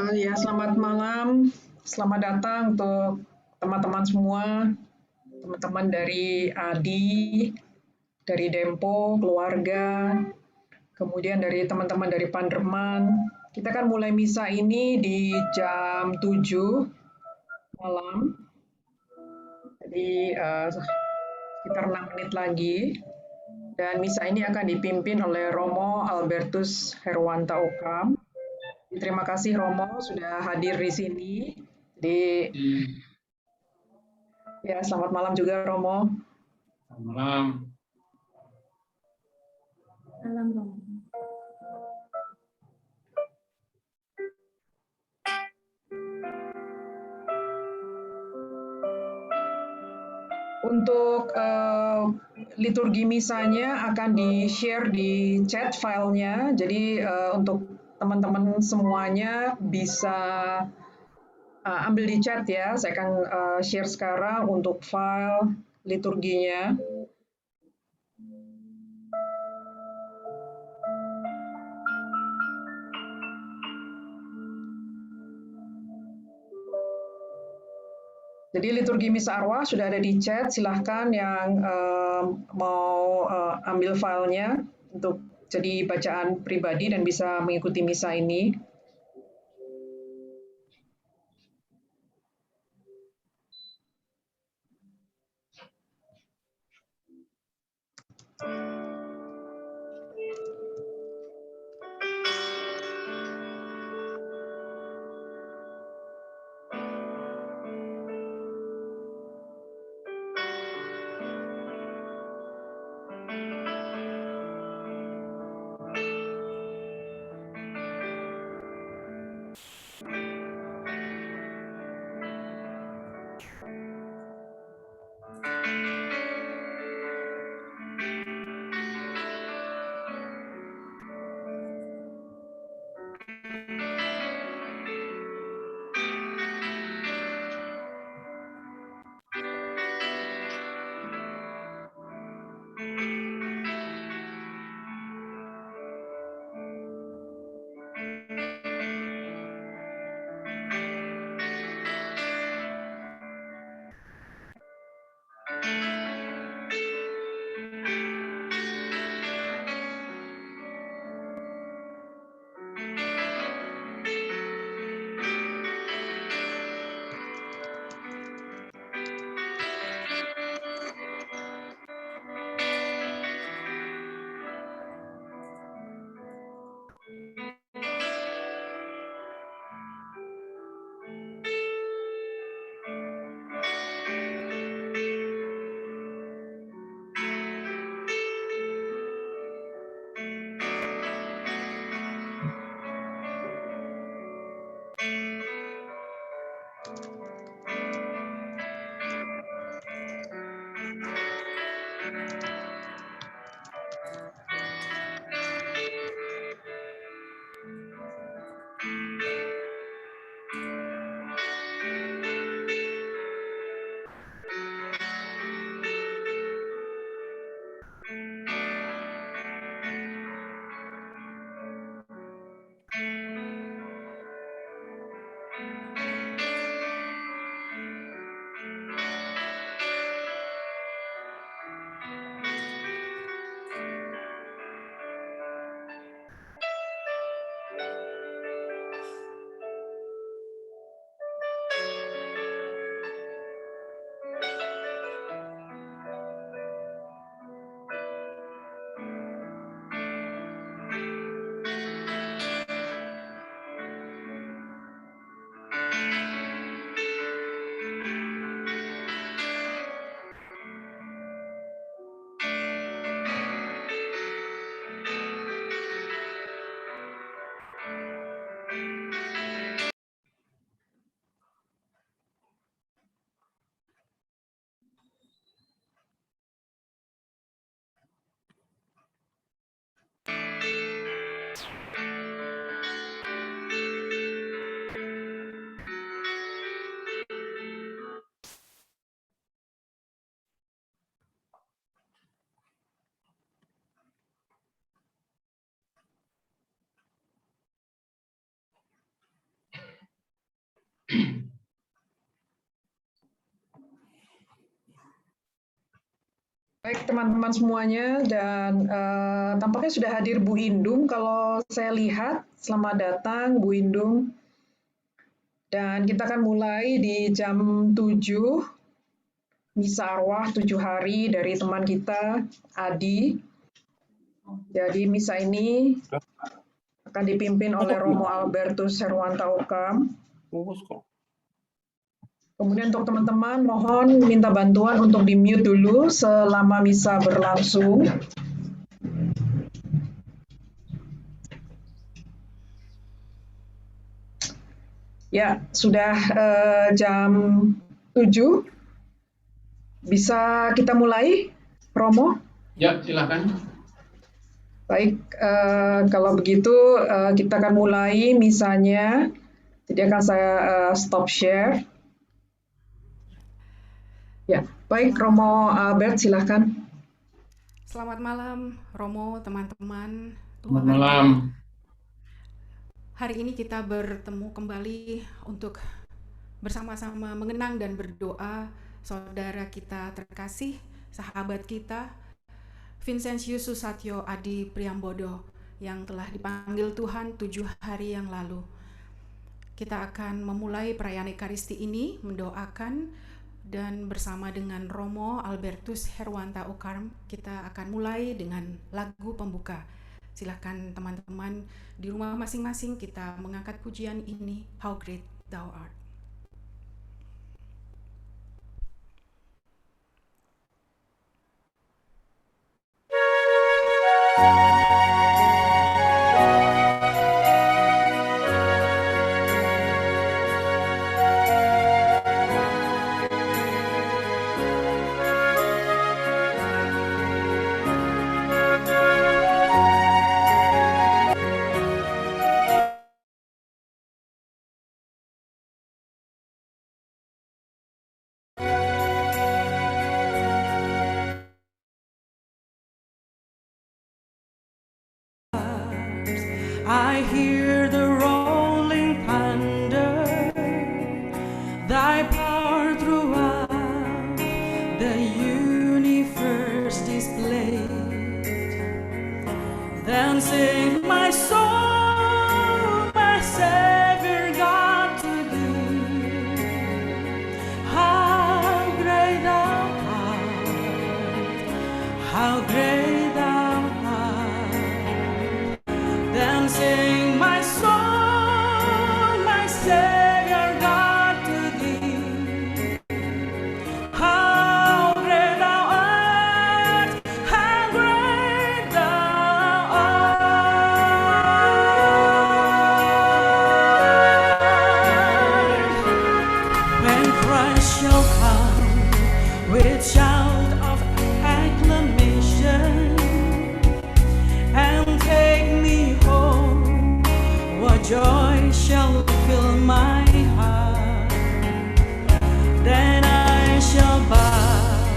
Ya, selamat malam. Selamat datang untuk teman-teman semua, teman-teman dari ADI, dari Dempo, keluarga, kemudian dari teman-teman dari Panderman. Kita kan mulai misa ini di jam 7 malam, jadi sekitar 6 menit lagi. Dan misa ini akan dipimpin oleh Romo Albertus Herwanta Okam. Terima kasih Romo sudah hadir di sini. Jadi ya, selamat malam juga Romo. Selamat malam. Malam, Romo. Untuk liturgi misanya akan di-share di chat filenya. Jadi untuk teman-teman semuanya bisa ambil di chat ya. Saya akan share sekarang untuk file liturginya. Jadi liturgi misa arwah sudah ada di chat. Silahkan yang mau ambil filenya untuk jadi bacaan pribadi dan bisa mengikuti misa ini. Baik teman-teman semuanya dan tampaknya sudah hadir Bu Indung kalau saya lihat. Selamat datang Bu Indung. Dan kita akan mulai di jam 7, misa arwah 7 hari dari teman kita Adi. Jadi misa ini akan dipimpin oleh Romo Albertus Herwanta Okam. Kemudian untuk teman-teman mohon minta bantuan untuk di-mute dulu selama misa berlangsung. Ya, sudah jam 7. Bisa kita mulai, Romo? Ya, silakan. Baik, kalau begitu kita akan mulai misanya. Jadi akan saya stop share. Ya, baik Romo Albert, silakan. Selamat malam, Romo, teman-teman. Selamat malam. Hari ini kita bertemu kembali untuk bersama-sama mengenang dan berdoa saudara kita terkasih, sahabat kita, Vincentius Susatyo Adi Priambodo yang telah dipanggil Tuhan 7 hari yang lalu. Kita akan memulai perayaan Ekaristi ini mendoakan dan bersama dengan Romo Albertus Herwanta Okam kita akan mulai dengan lagu pembuka. Silakan teman-teman di rumah masing-masing kita mengangkat pujian ini, How Great Thou Art. I hear the rolling thunder, thy power throughout the universe displayed. Then sing my soul, my Savior God to thee. How great thou art, how great thou art. Then sing my soul, my Savior God to thee. How great thou art, how great thou art. When Christ shall come with shout of acclamation and take me home, what joy shall fill my heart. Then I shall bow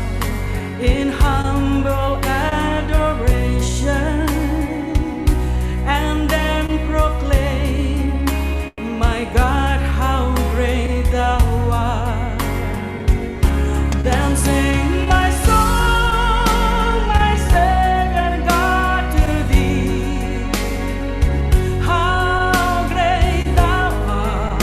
in humble adoration and then proclaim, my God, how great thou art. Then sing my soul, my Savior God to thee. How great thou art,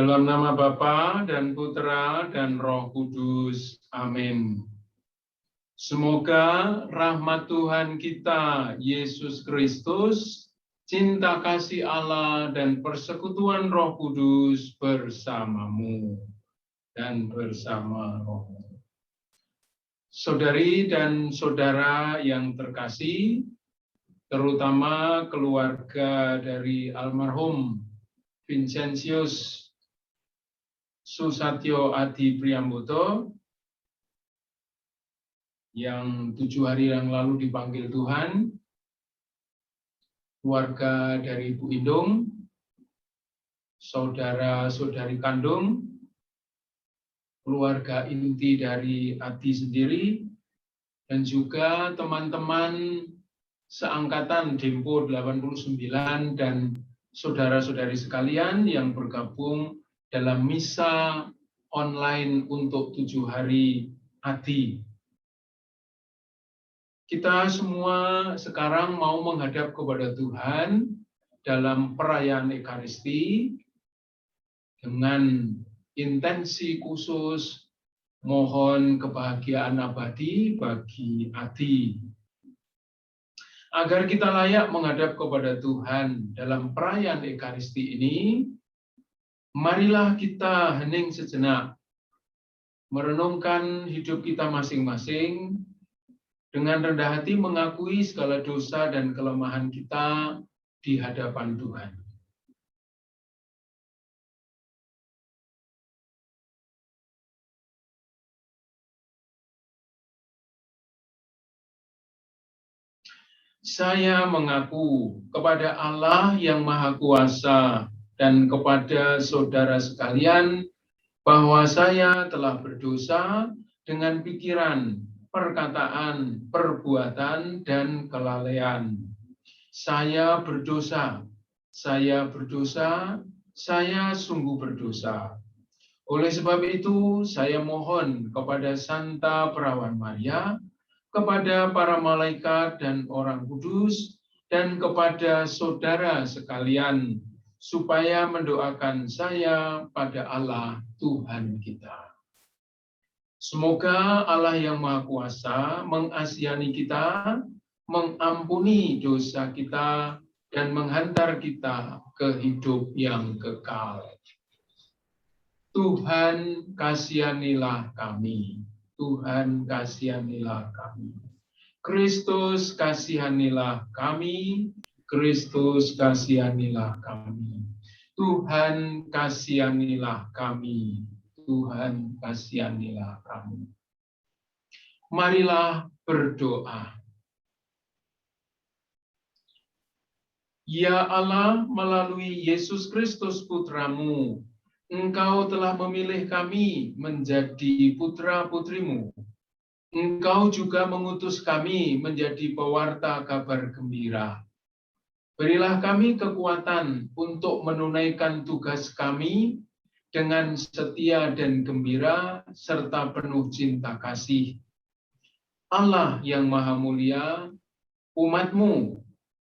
Dalam nama Bapa dan Putra dan Roh Kudus. Amin. Semoga rahmat Tuhan kita, Yesus Kristus, cinta kasih Allah, dan persekutuan Roh Kudus bersamamu dan bersama rohmu. Saudari dan saudara yang terkasih, terutama keluarga dari almarhum Vincentius Susatyo Adi Priambodo, yang 7 hari yang lalu dipanggil Tuhan, keluarga dari Bu Indung, saudara-saudari kandung, keluarga inti dari Adi sendiri, dan juga teman-teman seangkatan Dempo 89 dan saudara-saudari sekalian yang bergabung dalam misa online untuk 7 hari Adi. Kita semua sekarang mau menghadap kepada Tuhan dalam perayaan Ekaristi dengan intensi khusus mohon kebahagiaan abadi bagi Adi. Agar kita layak menghadap kepada Tuhan dalam perayaan Ekaristi ini, marilah kita hening sejenak, merenungkan hidup kita masing-masing, dengan rendah hati mengakui segala dosa dan kelemahan kita di hadapan Tuhan. Saya mengaku kepada Allah yang Maha Kuasa dan kepada saudara sekalian bahwa saya telah berdosa dengan pikiran, perkataan, perbuatan, dan kelalaian. Saya berdosa, saya sungguh berdosa. Oleh sebab itu, saya mohon kepada Santa Perawan Maria, kepada para malaikat dan orang kudus, dan kepada saudara sekalian, supaya mendoakan saya pada Allah Tuhan kita. Semoga Allah yang Maha Kuasa mengasihani kita, mengampuni dosa kita, dan menghantar kita ke hidup yang kekal. Tuhan kasihanilah kami. Tuhan kasihanilah kami. Kristus kasihanilah kami. Kristus kasihanilah kami. Tuhan kasihanilah kami. Tuhan kasihanilah kami. Marilah berdoa. Ya Allah, melalui Yesus Kristus Putramu, Engkau telah memilih kami menjadi putra-putrimu. Engkau juga mengutus kami menjadi pewarta kabar gembira. Berilah kami kekuatan untuk menunaikan tugas kami dengan setia dan gembira, serta penuh cinta kasih. Allah yang Maha Mulia, umat-Mu,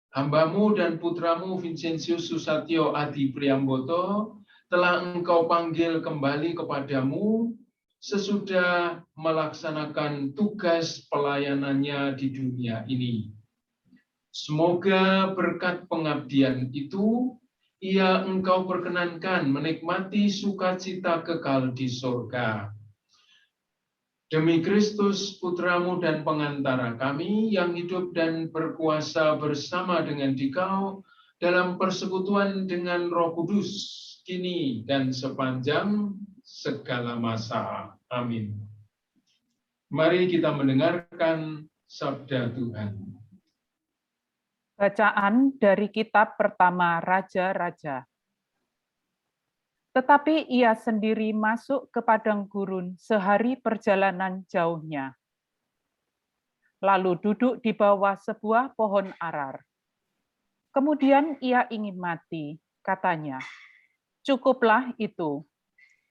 hamba-Mu dan putra-Mu Vincentius Susatyo Adi Priambodo telah Engkau panggil kembali kepadamu sesudah melaksanakan tugas pelayanannya di dunia ini. Semoga berkat pengabdian itu, ia Engkau perkenankan menikmati sukacita kekal di surga. Demi Kristus, Putramu dan pengantara kami, yang hidup dan berkuasa bersama dengan Dikau dalam persekutuan dengan Roh Kudus, kini dan sepanjang segala masa. Amin. Mari kita mendengarkan sabda Tuhan. Bacaan dari kitab pertama Raja-Raja. Tetapi ia sendiri masuk ke padang gurun sehari perjalanan jauhnya. Lalu duduk di bawah sebuah pohon arar. Kemudian ia ingin mati, katanya, "Cukuplah itu.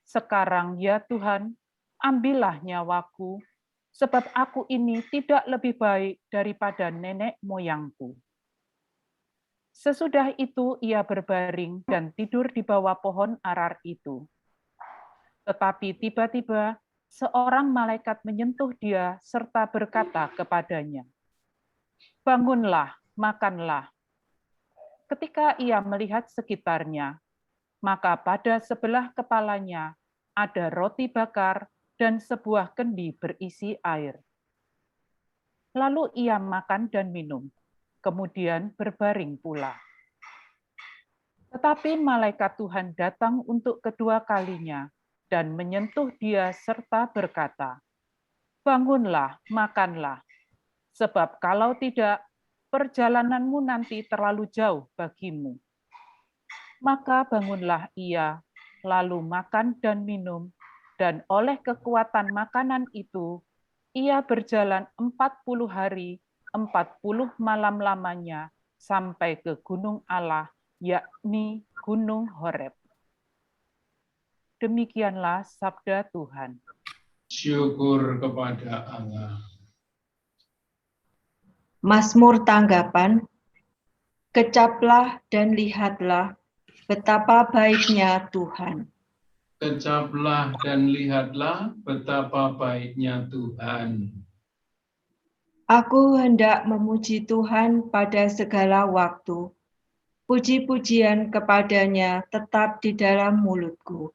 Sekarang ya Tuhan, ambillah nyawaku, sebab aku ini tidak lebih baik daripada nenek moyangku." Sesudah itu ia berbaring dan tidur di bawah pohon arar itu. Tetapi tiba-tiba seorang malaikat menyentuh dia serta berkata kepadanya, "Bangunlah, makanlah." Ketika ia melihat sekitarnya, maka pada sebelah kepalanya ada roti bakar dan sebuah kendi berisi air. Lalu ia makan dan minum, kemudian berbaring pula. Tetapi malaikat Tuhan datang untuk kedua kalinya dan menyentuh dia serta berkata, "Bangunlah, makanlah, sebab kalau tidak, perjalananmu nanti terlalu jauh bagimu." Maka bangunlah ia, lalu makan dan minum, dan oleh kekuatan makanan itu, ia berjalan 40 hari, 40 malam lamanya, sampai ke gunung Allah, yakni Gunung Horeb. Demikianlah sabda Tuhan. Syukur kepada Allah. Mazmur tanggapan, kecaplah dan lihatlah betapa baiknya Tuhan. Kecaplah dan lihatlah betapa baiknya Tuhan. Aku hendak memuji Tuhan pada segala waktu. Puji-pujian kepadanya tetap di dalam mulutku.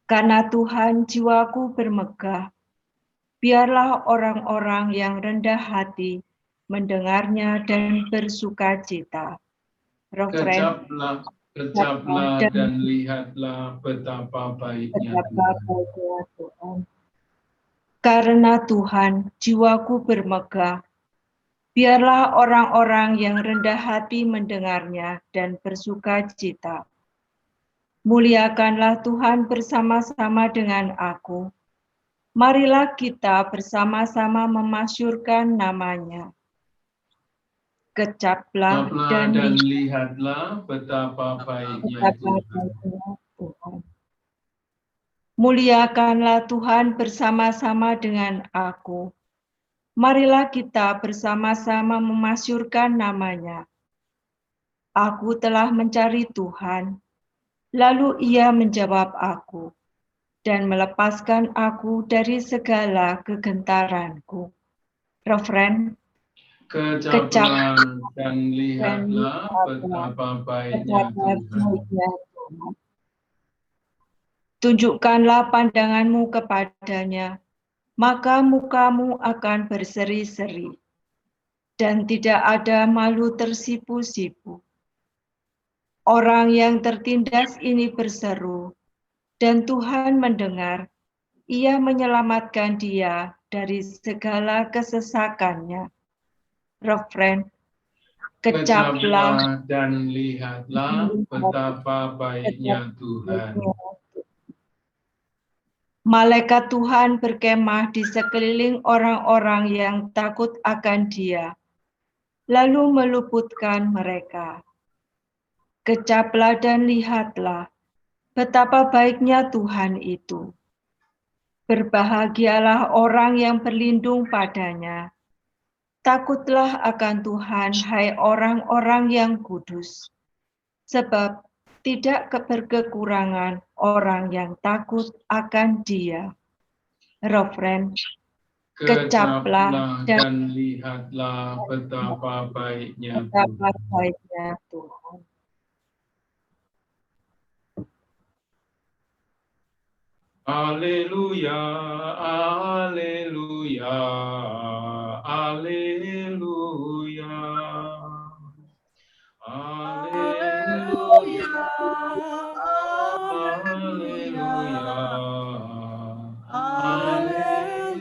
Karena Tuhan jiwaku bermegah. Biarlah orang-orang yang rendah hati mendengarnya dan bersukacita. Refren, Kecaplah dan lihatlah betapa baiknya Tuhan. Karena Tuhan jiwaku bermegah. Biarlah orang-orang yang rendah hati mendengarnya dan bersukacita. Muliakanlah Tuhan bersama-sama dengan aku. Marilah kita bersama-sama memasyurkan namanya. Kecaplah dan lihatlah betapa baiknya Tuhan. Muliakanlah Tuhan bersama-sama dengan aku. Marilah kita bersama-sama memasyurkan namanya. Aku telah mencari Tuhan, lalu Ia menjawab aku dan melepaskan aku dari segala kegentaranku. Refren, Kecaplah dan lihatlah betapa baiknya Tuhan. Tunjukkanlah pandanganmu kepadanya, maka mukamu akan berseri-seri, dan tidak ada malu tersipu-sipu. Orang yang tertindas ini berseru, dan Tuhan mendengar, Ia menyelamatkan dia dari segala kesesakannya. Refren, kecaplah dan lihatlah betapa baiknya Tuhan. Malaikat Tuhan berkemah di sekeliling orang-orang yang takut akan Dia, lalu meluputkan mereka. Kecaplah dan lihatlah betapa baiknya Tuhan itu. Berbahagialah orang yang berlindung padanya. Takutlah akan Tuhan, hai orang-orang yang kudus, sebab tidak berkekurangan orang yang takut akan Dia. Refren, kecaplah dan lihatlah betapa baiknya Tuhan. Haleluya, haleluya, haleluya. Haleluya, haleluya, haleluya.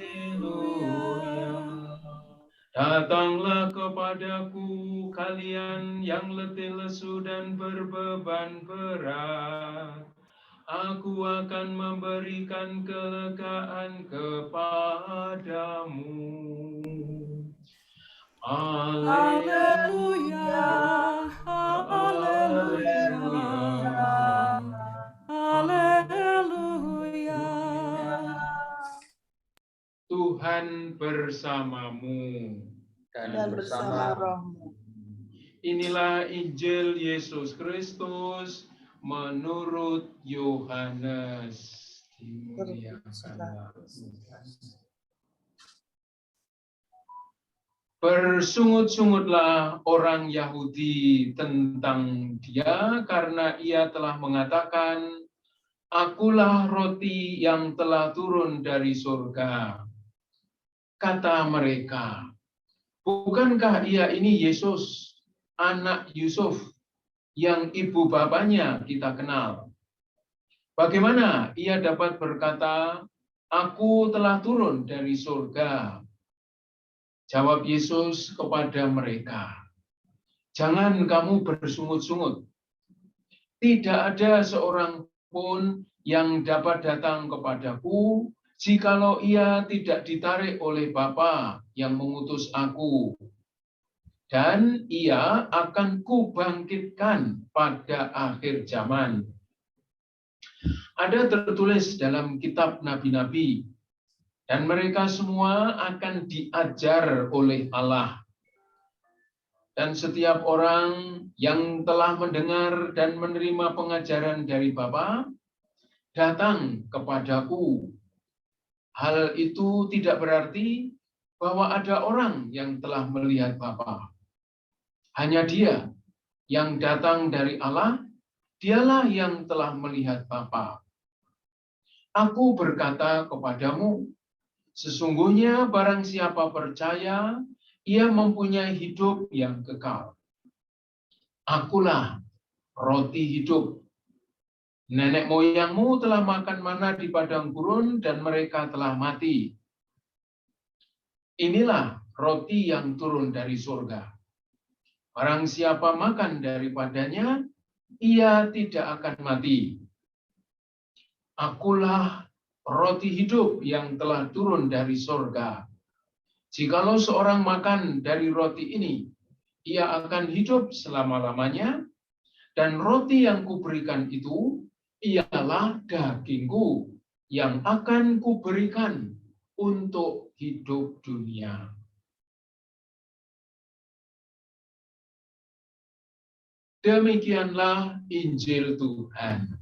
Datanglah kepadaku kalian yang letih lesu dan berbeban berat. Aku akan memberikan kelegaan kepadamu. Haleluya, haleluya, haleluya. Tuhan bersamamu dan bersama rohmu. Inilah Injil Yesus Kristus menurut Yohanes. Dimuliakanlah Tuhan. Bersungut-sungutlah orang Yahudi tentang dia karena ia telah mengatakan, "Akulah roti yang telah turun dari surga." Kata mereka, "Bukankah ia ini Yesus, anak Yusuf, yang ibu bapaknya kita kenal? Bagaimana ia dapat berkata, 'Aku telah turun dari surga'?" Jawab Yesus kepada mereka, "Jangan kamu bersungut-sungut. Tidak ada seorang pun yang dapat datang kepadaku jikalau ia tidak ditarik oleh Bapa yang mengutus aku. Dan ia akan kubangkitkan pada akhir zaman." Ada tertulis dalam kitab nabi-nabi, dan mereka semua akan diajar oleh Allah. Dan setiap orang yang telah mendengar dan menerima pengajaran dari Bapa datang kepadaku. Hal itu tidak berarti bahwa ada orang yang telah melihat Bapa. Hanya Dia yang datang dari Allah, Dialah yang telah melihat Bapa. Aku berkata kepadamu, sesungguhnya barang siapa percaya, ia mempunyai hidup yang kekal. Akulah roti hidup. Nenek moyangmu telah makan mana di padang gurun dan mereka telah mati. Inilah roti yang turun dari surga. Barang siapa makan daripadanya, ia tidak akan mati. Akulah roti hidup yang telah turun dari surga. Jikalau seorang makan dari roti ini, ia akan hidup selama-lamanya, dan roti yang kuberikan itu ialah dagingku yang akan kuberikan untuk hidup dunia. Demikianlah Injil Tuhan.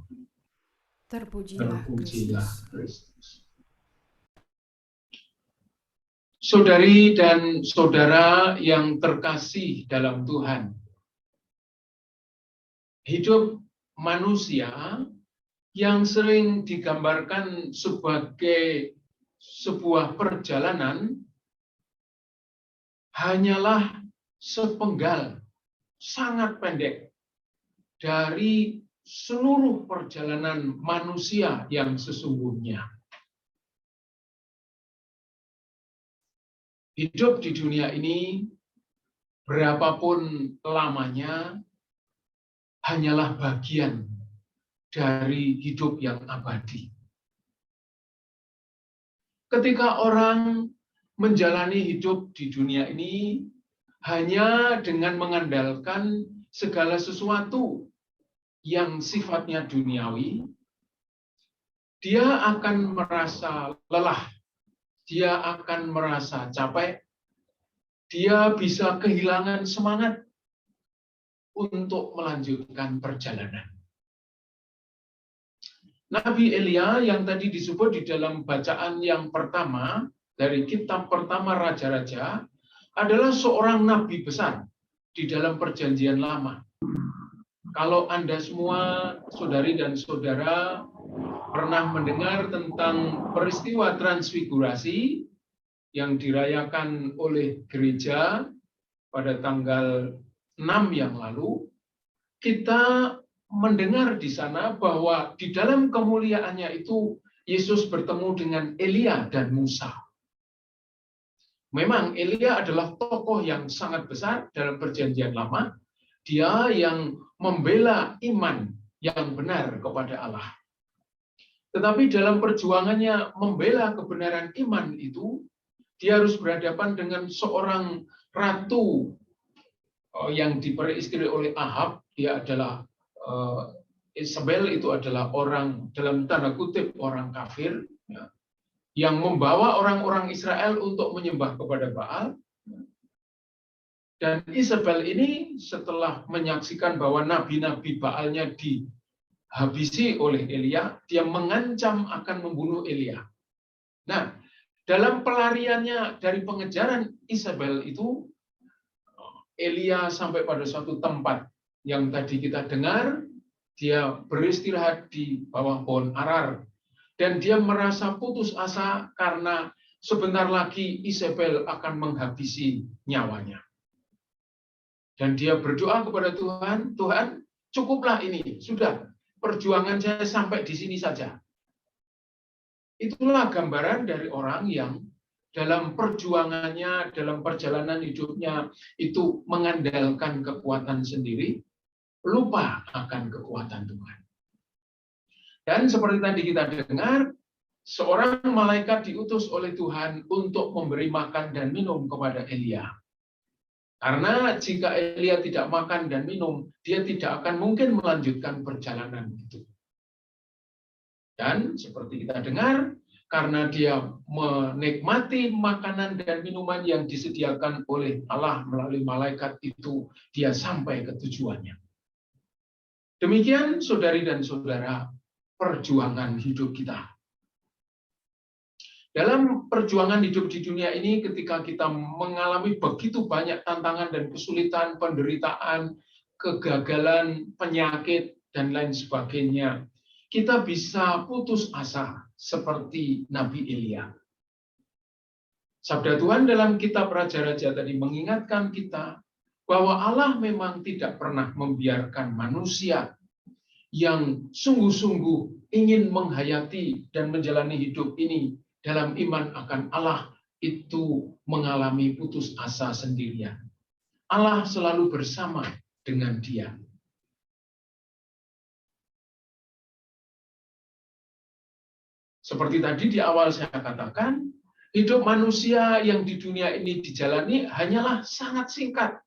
Terpujilah Kristus. Saudari dan saudara yang terkasih dalam Tuhan, hidup manusia yang sering digambarkan sebagai sebuah perjalanan hanyalah sepenggal sangat pendek dari seluruh perjalanan manusia yang sesungguhnya. Hidup di dunia ini, berapapun lamanya, hanyalah bagian dari hidup yang abadi. Ketika orang menjalani hidup di dunia ini hanya dengan mengandalkan segala sesuatu yang sifatnya duniawi, dia akan merasa lelah, dia akan merasa capek, dia bisa kehilangan semangat untuk melanjutkan perjalanan. Nabi Elia yang tadi disebut di dalam bacaan yang pertama dari kitab pertama Raja-Raja adalah seorang nabi besar di dalam Perjanjian Lama. Kalau Anda semua, saudari dan saudara, pernah mendengar tentang peristiwa transfigurasi yang dirayakan oleh gereja pada tanggal 6 yang lalu, kita mendengar di sana bahwa di dalam kemuliaannya itu Yesus bertemu dengan Elia dan Musa. Memang Elia adalah tokoh yang sangat besar dalam Perjanjian Lama. Dia yang membela iman yang benar kepada Allah. Tetapi dalam perjuangannya membela kebenaran iman itu, dia harus berhadapan dengan seorang ratu yang diperistri oleh Ahab. Dia adalah Isabel, itu adalah orang dalam tanda kutip orang kafir, ya, yang membawa orang-orang Israel untuk menyembah kepada Baal. Dan Isabel ini setelah menyaksikan bahwa nabi-nabi Baalnya dihabisi oleh Elia, dia mengancam akan membunuh Elia. Nah, dalam pelariannya dari pengejaran Isabel itu, Elia sampai pada suatu tempat yang tadi kita dengar, dia beristirahat di bawah pohon arar. Dan dia merasa putus asa karena sebentar lagi Isabel akan menghabisi nyawanya. Dan dia berdoa kepada Tuhan, Tuhan, cukuplah ini, sudah, perjuangan saya sampai di sini saja. Itulah gambaran dari orang yang dalam perjuangannya, dalam perjalanan hidupnya, itu mengandalkan kekuatan sendiri, lupa akan kekuatan Tuhan. Dan seperti tadi kita dengar, seorang malaikat diutus oleh Tuhan untuk memberi makan dan minum kepada Elia. Karena jika Elia tidak makan dan minum, dia tidak akan mungkin melanjutkan perjalanan itu. Dan seperti kita dengar, karena dia menikmati makanan dan minuman yang disediakan oleh Allah melalui malaikat itu, dia sampai ke tujuannya. Demikian, saudari dan saudara, perjuangan hidup kita. Dalam perjuangan hidup di dunia ini, ketika kita mengalami begitu banyak tantangan dan kesulitan, penderitaan, kegagalan, penyakit, dan lain sebagainya, kita bisa putus asa seperti Nabi Elia. Sabda Tuhan dalam kitab Raja-Raja tadi mengingatkan kita bahwa Allah memang tidak pernah membiarkan manusia yang sungguh-sungguh ingin menghayati dan menjalani hidup ini dalam iman akan Allah itu mengalami putus asa sendirian. Allah selalu bersama dengan dia. Seperti tadi di awal saya katakan, hidup manusia yang di dunia ini dijalani hanyalah sangat singkat.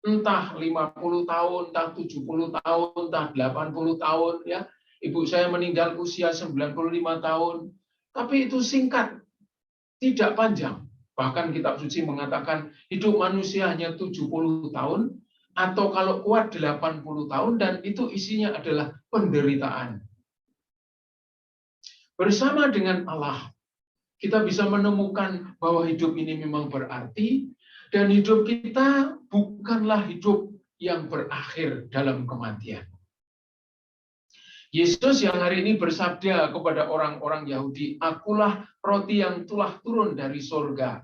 Entah 50 tahun, entah 70 tahun, entah 80 tahun. Ya. Ibu saya meninggal usia 95 tahun. Tapi itu singkat, tidak panjang. Bahkan kitab suci mengatakan hidup manusia hanya 70 tahun, atau kalau kuat 80 tahun, dan itu isinya adalah penderitaan. Bersama dengan Allah, kita bisa menemukan bahwa hidup ini memang berarti, dan hidup kita bukanlah hidup yang berakhir dalam kematian. Yesus yang hari ini bersabda kepada orang-orang Yahudi, "Akulah roti yang telah turun dari surga."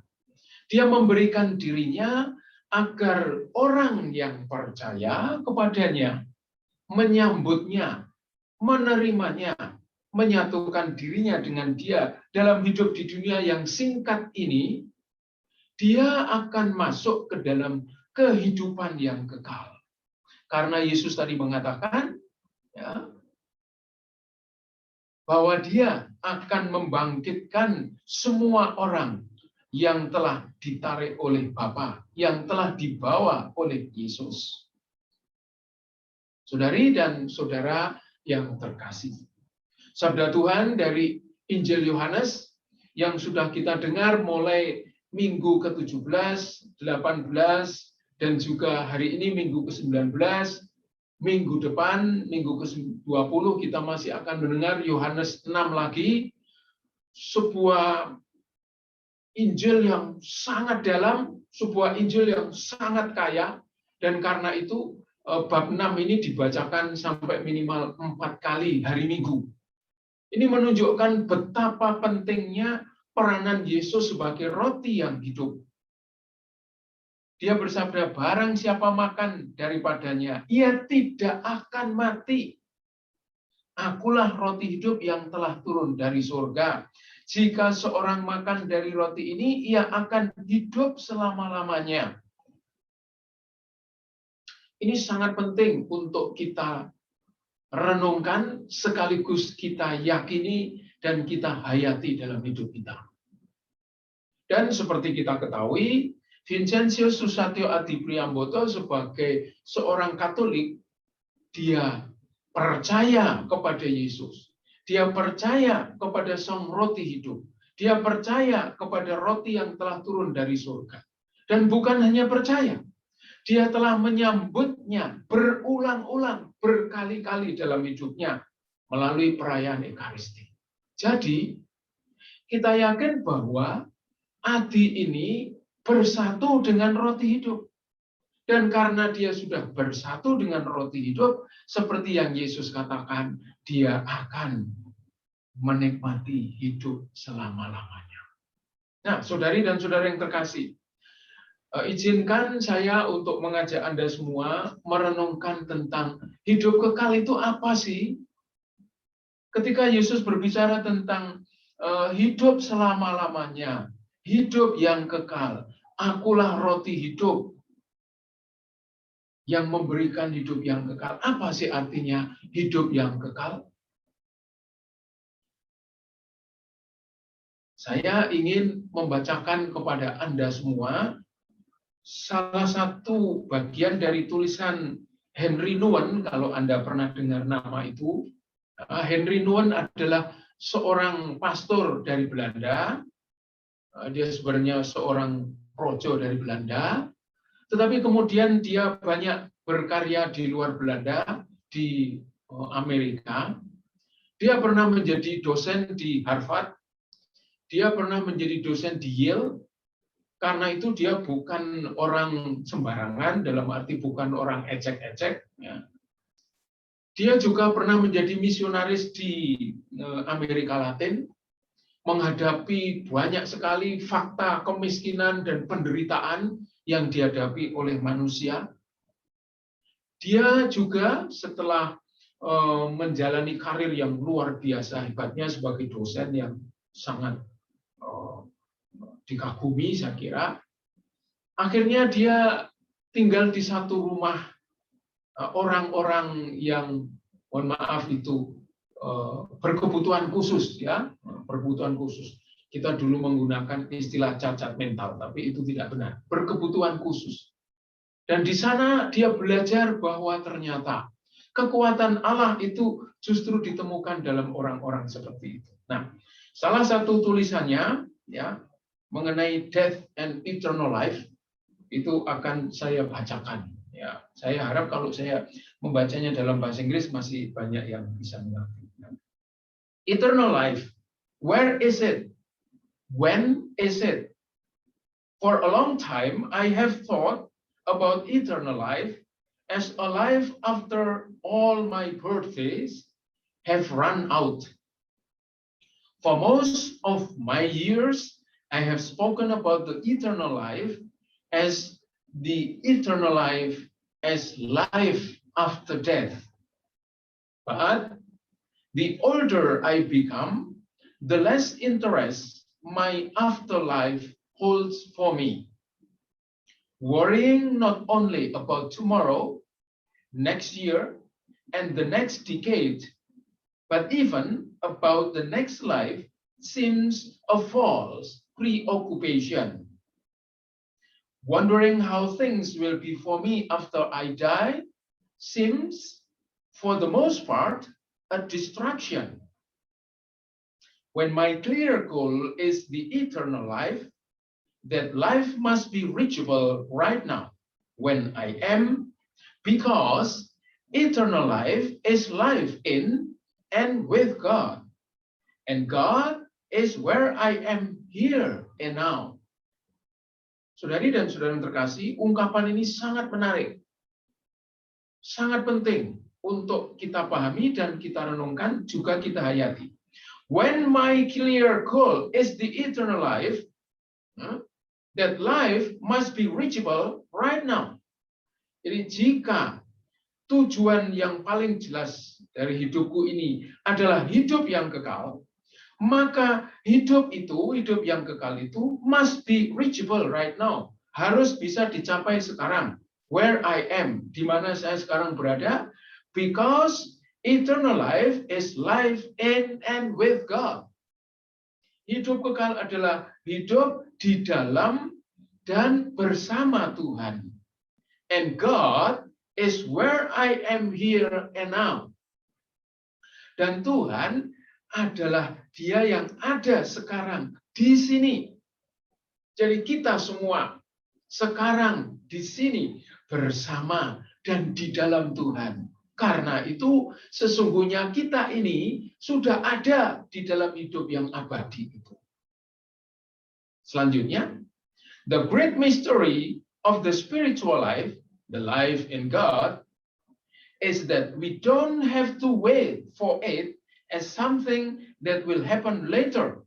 Dia memberikan dirinya agar orang yang percaya kepadanya, menyambutnya, menerimanya, menyatukan dirinya dengan dia dalam hidup di dunia yang singkat ini, dia akan masuk ke dalam kehidupan yang kekal. Karena Yesus tadi mengatakan, ya, bahwa dia akan membangkitkan semua orang yang telah ditarik oleh Bapa, yang telah dibawa oleh Yesus. Saudari dan saudara yang terkasih, sabda Tuhan dari Injil Yohanes yang sudah kita dengar mulai minggu ke-17, 18, dan juga hari ini minggu ke-19, minggu depan, minggu ke-20, kita masih akan mendengar Yohanes 6 lagi, sebuah Injil yang sangat dalam, sebuah Injil yang sangat kaya, dan karena itu bab 6 ini dibacakan sampai minimal 4 kali hari Minggu. Ini menunjukkan betapa pentingnya peranan Yesus sebagai roti yang hidup. Dia bersabda, barang siapa makan daripadanya, ia tidak akan mati. Akulah roti hidup yang telah turun dari surga. Jika seorang makan dari roti ini, ia akan hidup selama-lamanya. Ini sangat penting untuk kita renungkan, sekaligus kita yakini, dan kita hayati dalam hidup kita. Dan seperti kita ketahui, Vincentius Susatyo Adi Priambodo sebagai seorang Katolik, dia percaya kepada Yesus. Dia percaya kepada Sang Roti Hidup. Dia percaya kepada roti yang telah turun dari surga. Dan bukan hanya percaya, Dia telah menyambutnya berulang-ulang, berkali-kali dalam hidupnya melalui perayaan Ekaristi. Jadi, kita yakin bahwa Adi ini bersatu dengan roti hidup. Dan karena dia sudah bersatu dengan roti hidup, seperti yang Yesus katakan, dia akan menikmati hidup selama-lamanya. Nah, saudari dan saudara yang terkasih, izinkan saya untuk mengajak Anda semua merenungkan tentang hidup kekal itu apa sih? Ketika Yesus berbicara tentang hidup selama-lamanya, hidup yang kekal, akulah roti hidup yang memberikan hidup yang kekal. Apa sih artinya hidup yang kekal? Saya ingin membacakan kepada Anda semua salah satu bagian dari tulisan Henry Nouwen, kalau Anda pernah dengar nama itu. Henry Nouwen adalah seorang pastor dari Belanda. Dia sebenarnya seorang projo dari Belanda, tetapi kemudian dia banyak berkarya di luar Belanda, di Amerika. Dia pernah menjadi dosen di Harvard, dia pernah menjadi dosen di Yale. Karena itu dia bukan orang sembarangan, dalam arti bukan orang ecek-ecek. Ya. Dia juga pernah menjadi misionaris di Amerika Latin, menghadapi banyak sekali fakta kemiskinan dan penderitaan yang dihadapi oleh manusia. Dia juga setelah menjalani karir yang luar biasa hebatnya sebagai dosen yang sangat dikagumi, saya kira. Akhirnya dia tinggal di satu rumah orang-orang yang, mohon maaf, itu berkebutuhan khusus, ya, berkebutuhan khusus. Kita dulu menggunakan istilah cacat mental, tapi itu tidak benar. Berkebutuhan khusus. Dan di sana dia belajar bahwa ternyata kekuatan Allah itu justru ditemukan dalam orang-orang seperti itu. Nah, salah satu tulisannya, ya, mengenai death and eternal life itu akan saya bacakan. Ya, saya harap kalau saya membacanya dalam bahasa Inggris masih banyak yang bisa mengerti. Eternal life, where is it? When is it? For a long time, I have thought about eternal life as a life after all my birthdays have run out. For most of my years, I have spoken about the eternal life as the eternal life as life after death. But the older I become, the less interest my afterlife holds for me. Worrying not only about tomorrow, next year, and the next decade, but even about the next life seems a false preoccupation. Wondering how things will be for me after I die seems, for the most part, a distraction. When my clear goal is the eternal life, that life must be reachable right now, when I am, because eternal life is life in and with God, and God is where I am here and now. Saudari dan saudara yang terkasih, ungkapan ini sangat menarik, sangat penting untuk kita pahami dan kita renungkan, juga kita hayati. When my clear goal is the eternal life, that life must be reachable right now. Jadi jika tujuan yang paling jelas dari hidupku ini adalah hidup yang kekal, maka hidup yang kekal itu must be reachable right now. Harus bisa dicapai sekarang. Where I am, di mana saya sekarang berada, because eternal life is life in and with God. Hidup kekal adalah hidup di dalam dan bersama Tuhan. And God is where I am here and now. Dan Tuhan adalah Dia yang ada sekarang di sini. Jadi kita semua sekarang di sini bersama dan di dalam Tuhan. Karena itu sesungguhnya kita ini sudah ada di dalam hidup yang abadi itu. Selanjutnya, the great mystery of the spiritual life, the life in God, is that we don't have to wait for it as something that will happen later.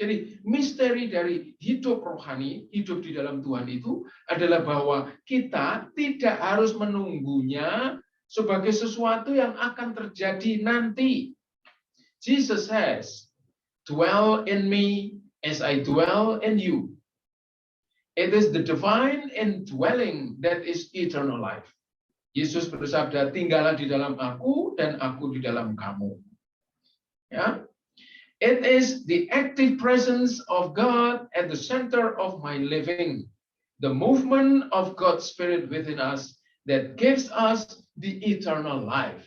Jadi misteri dari hidup rohani, hidup di dalam Tuhan itu adalah bahwa kita tidak harus menunggunya sebagai sesuatu yang akan terjadi nanti. Jesus says, "Dwell in me as I dwell in you." It is the divine indwelling that is eternal life. Yesus bersabda, tinggallah di dalam aku dan aku di dalam kamu. Ya. It is the active presence of God at the center of my living. The movement of God's Spirit within us that gives us the eternal life.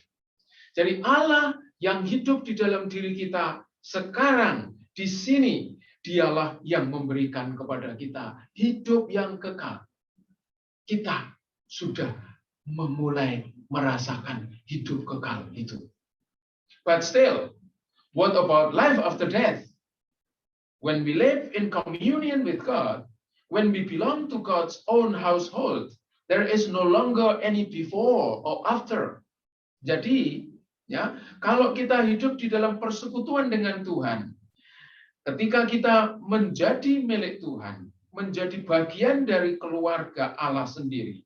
Jadi Allah yang hidup di dalam diri kita sekarang di sini, dialah yang memberikan kepada kita hidup yang kekal. Kita sudah memulai merasakan hidup kekal itu. But still, what about life after death? When we live in communion with God, when we belong to God's own household, there is no longer any before or after. Jadi, ya, kalau kita hidup di dalam persekutuan dengan Tuhan, ketika kita menjadi milik Tuhan, menjadi bagian dari keluarga Allah sendiri,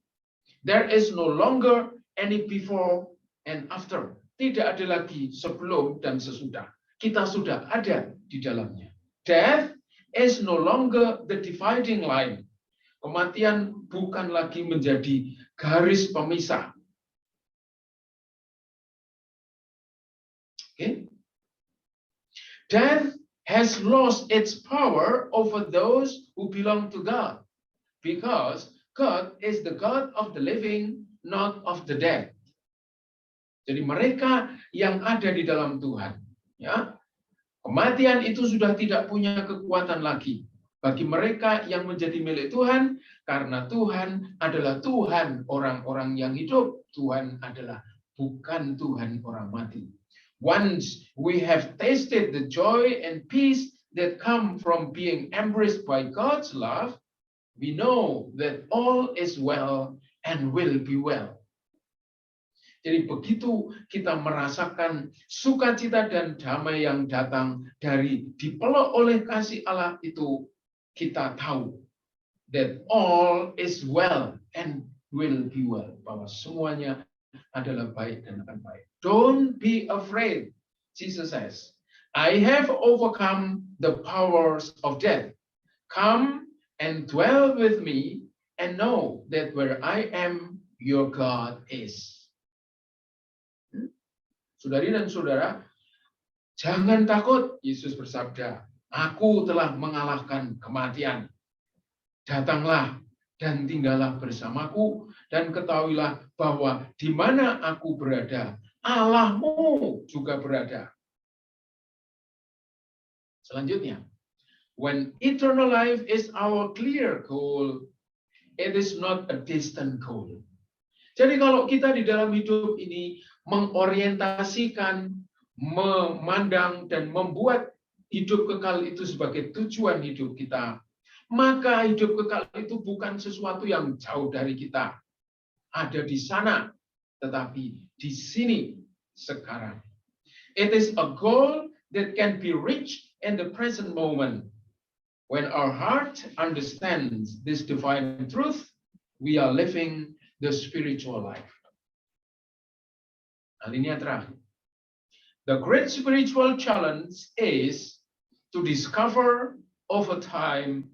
there is no longer any before and after. Tidak ada lagi sebelum dan sesudah. Kita sudah ada di dalamnya. Death is no longer the dividing line. Kematian bukan lagi menjadi garis pemisah. Okay? Death has lost its power over those who belong to God, because God is the God of the living, not of the dead. Jadi mereka yang ada di dalam Tuhan, ya, kematian itu sudah tidak punya kekuatan lagi bagi mereka yang menjadi milik Tuhan, karena Tuhan adalah Tuhan orang-orang yang hidup. Tuhan adalah bukan Tuhan orang mati. Once we have tasted the joy and peace that come from being embraced by God's love, we know that all is well and will be well. Jadi begitu kita merasakan sukacita dan damai yang datang dari dipeluk oleh kasih Allah itu, kita tahu that all is well and will be well. Bahwa semuanya adalah baik dan akan baik. Don't be afraid, Jesus says. I have overcome the powers of death. Come and dwell with me and know that where I am, your God is. Saudari dan saudara, jangan takut, Yesus bersabda, aku telah mengalahkan kematian. Datanglah dan tinggallah bersamaku, dan ketahuilah bahwa di mana aku berada, Allahmu juga berada. Selanjutnya, when eternal life is our clear goal, it is not a distant goal. Jadi kalau kita di dalam hidup ini mengorientasikan, memandang, dan membuat hidup kekal itu sebagai tujuan hidup kita, maka hidup kekal itu bukan sesuatu yang jauh dari kita. Ada di sana, tetapi di sini sekarang. It is a goal that can be reached in the present moment. When our heart understands this divine truth, we are living the spiritual life. Alinea terakhir. The great spiritual challenge is to discover over time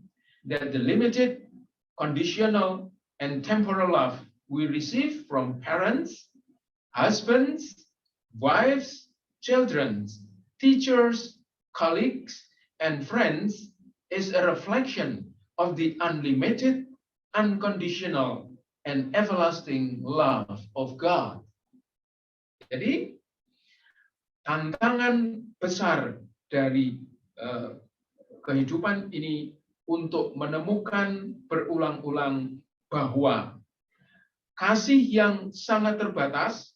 that the limited, conditional, and temporal love we receive from parents, husbands, wives, children, teachers, colleagues, and friends is a reflection of the unlimited, unconditional, and everlasting love of God. Jadi, tantangan besar dari kehidupan ini untuk menemukan berulang-ulang bahwa kasih yang sangat terbatas,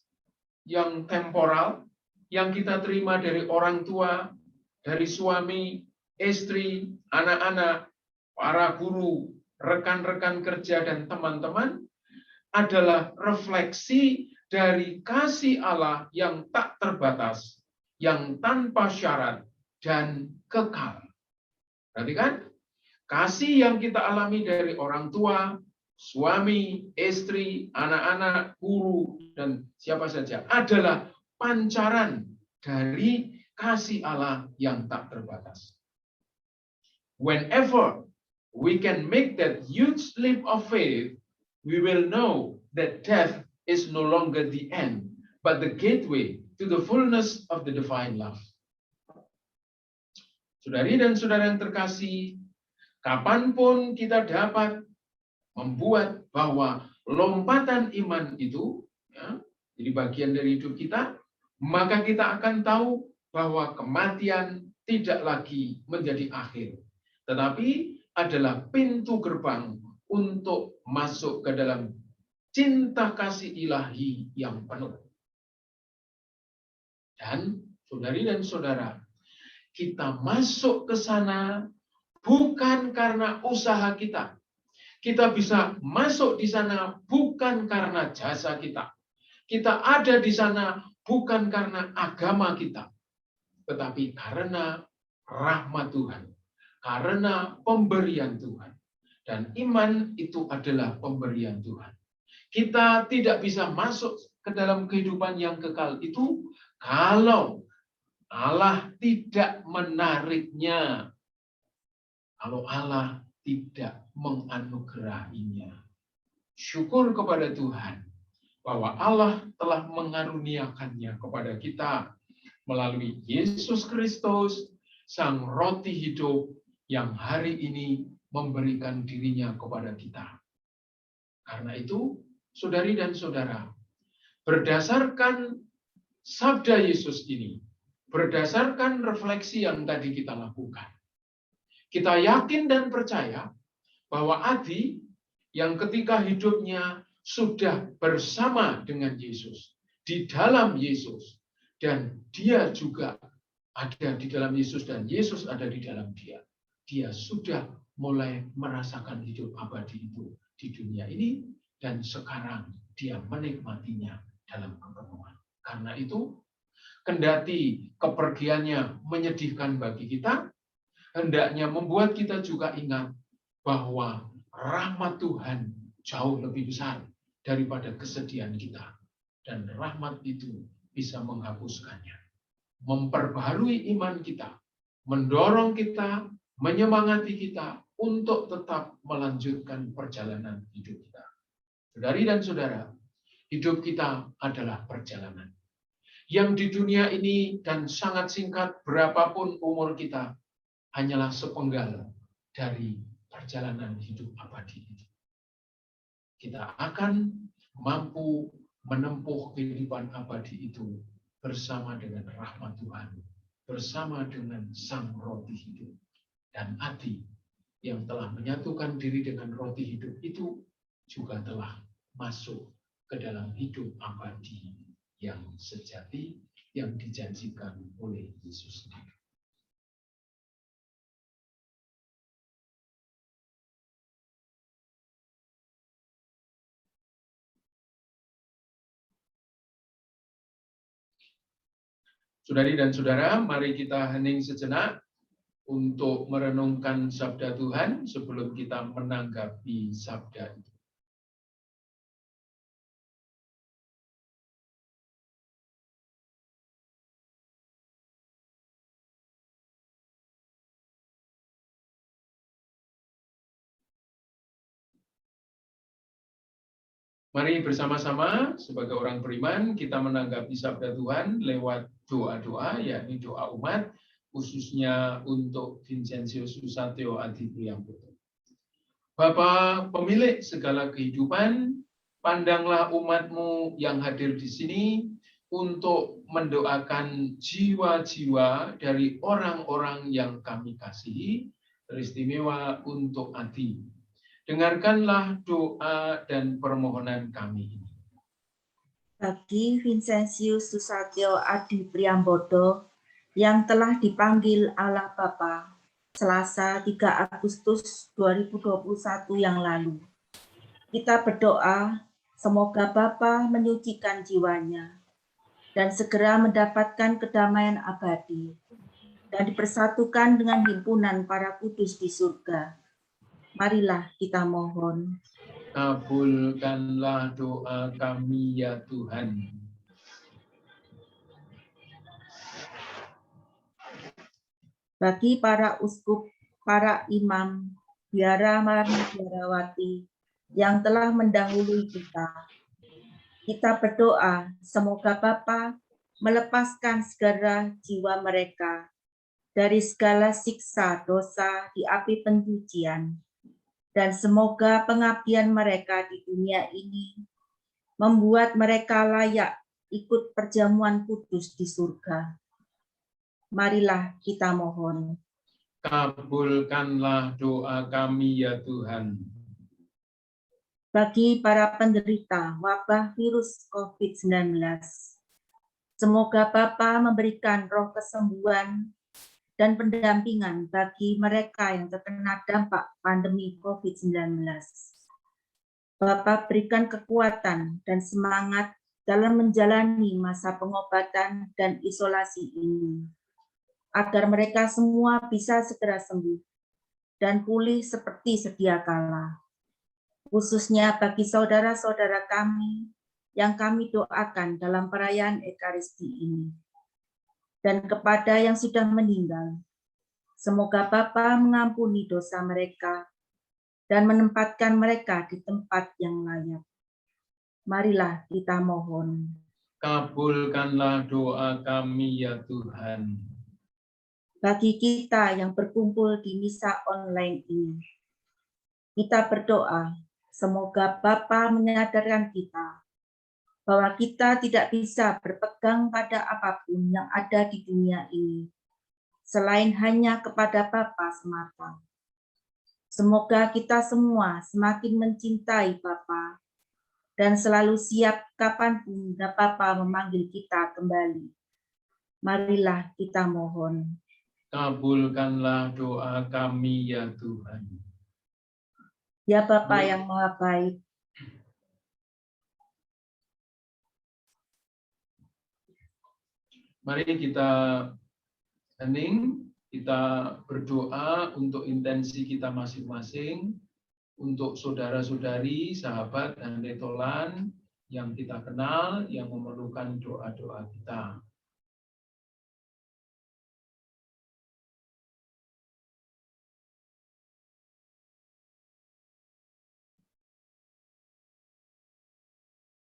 yang temporal, yang kita terima dari orang tua, dari suami, istri, anak-anak, para guru, rekan-rekan kerja, dan teman-teman, adalah refleksi dari kasih Allah yang tak terbatas, yang tanpa syarat, dan kekal. Perhatikan, kasih yang kita alami dari orang tua, suami, istri, anak-anak, guru, dan siapa saja adalah pancaran dari kasih Allah yang tak terbatas. Whenever we can make that huge leap of faith, we will know that death is no longer the end, but the gateway to the fullness of the divine love. Saudari dan saudara yang terkasih, kapanpun kita dapat membuat bahwa lompatan iman itu jadi bagian dari hidup kita, maka kita akan tahu bahwa kematian tidak lagi menjadi akhir, tetapi adalah pintu gerbang untuk masuk ke dalam cinta kasih ilahi yang penuh. Dan saudari dan saudara, kita masuk ke sana bukan karena usaha kita. Kita bisa masuk di sana bukan karena jasa kita. Kita ada di sana bukan karena agama kita, tetapi karena rahmat Tuhan, karena pemberian Tuhan. Dan iman itu adalah pemberian Tuhan. Kita tidak bisa masuk ke dalam kehidupan yang kekal itu kalau Allah tidak menariknya, kalau Allah tidak menganugerahinya. Syukur kepada Tuhan bahwa Allah telah mengaruniakannya kepada kita melalui Yesus Kristus, Sang Roti hidup yang hari ini memberikan dirinya kepada kita. Karena itu, saudari dan saudara, berdasarkan sabda Yesus ini, berdasarkan refleksi yang tadi kita lakukan, kita yakin dan percaya bahwa Adi yang ketika hidupnya sudah bersama dengan Yesus, di dalam Yesus, dan dia juga ada di dalam Yesus dan Yesus ada di dalam dia. Dia sudah mulai merasakan hidup abadi itu di dunia ini, dan sekarang dia menikmatinya dalam kepenuhan. Karena itu, kendati kepergiannya menyedihkan bagi kita, hendaknya membuat kita juga ingat bahwa rahmat Tuhan jauh lebih besar daripada kesedihan kita. Dan rahmat itu bisa menghapuskannya, memperbaharui iman kita, mendorong kita, menyemangati kita untuk tetap melanjutkan perjalanan hidup kita. Saudari dan saudara, hidup kita adalah perjalanan yang di dunia ini dan sangat singkat, berapapun umur kita, hanyalah sepenggal dari perjalanan hidup abadi itu. Kita akan mampu menempuh kehidupan abadi itu bersama dengan rahmat Tuhan, bersama dengan Sang Roti hidup. Dan Adi yang telah menyatukan diri dengan roti hidup itu juga telah masuk ke dalam hidup abadi yang sejati yang dijanjikan oleh Yesus sendiri. Saudari dan saudara, mari kita hening sejenak untuk merenungkan sabda Tuhan sebelum kita menanggapi sabda itu. Mari bersama-sama sebagai orang beriman kita menanggapi sabda Tuhan lewat doa-doa, yakni doa umat, khususnya untuk Vincentius Susatyo Adi Priambodo. Bapa pemilik segala kehidupan, pandanglah umat-Mu yang hadir di sini untuk mendoakan jiwa-jiwa dari orang-orang yang kami kasihi, teristimewa untuk Adi. Dengarkanlah doa dan permohonan kami ini. Bagi Vincentius Susatyo Adi Priambodo yang telah dipanggil Allah Bapa Selasa 3 Agustus 2021 yang lalu. Kita berdoa semoga Bapa menyucikan jiwanya dan segera mendapatkan kedamaian abadi dan dipersatukan dengan himpunan para kudus di surga. Marilah kita mohon. Kabulkanlah doa kami ya Tuhan. Bagi para uskup, para imam, biara biarawati yang telah mendahului kita berdoa semoga Bapa melepaskan segera jiwa mereka dari segala siksa dosa di api pencucian, dan semoga pengabdian mereka di dunia ini membuat mereka layak ikut perjamuan kudus di surga. Marilah kita mohon. Kabulkanlah doa kami ya Tuhan. Bagi para penderita wabah virus COVID-19, semoga Bapa memberikan roh kesembuhan dan pendampingan bagi mereka yang terkena dampak pandemi COVID-19. Bapa berikan kekuatan dan semangat dalam menjalani masa pengobatan dan isolasi ini, agar mereka semua bisa segera sembuh dan pulih seperti sedia kala. Khususnya bagi saudara-saudara kami yang kami doakan dalam perayaan Ekaristi ini. Dan kepada yang sudah meninggal, semoga Bapa mengampuni dosa mereka dan menempatkan mereka di tempat yang layak. Marilah kita mohon. Kabulkanlah doa kami ya Tuhan. Bagi kita yang berkumpul di misa online ini, kita berdoa semoga Bapa menyadarkan kita bahwa kita tidak bisa berpegang pada apapun yang ada di dunia ini, selain hanya kepada Bapa semata. Semoga kita semua semakin mencintai Bapa dan selalu siap kapanpun Bapa memanggil kita kembali. Marilah kita mohon. Kabulkanlah doa kami ya Tuhan. Ya Bapa yang Maha Baik, mari kita hening, kita berdoa untuk intensi kita masing-masing, untuk saudara-saudari, sahabat, dan letolan yang kita kenal, yang memerlukan doa-doa kita.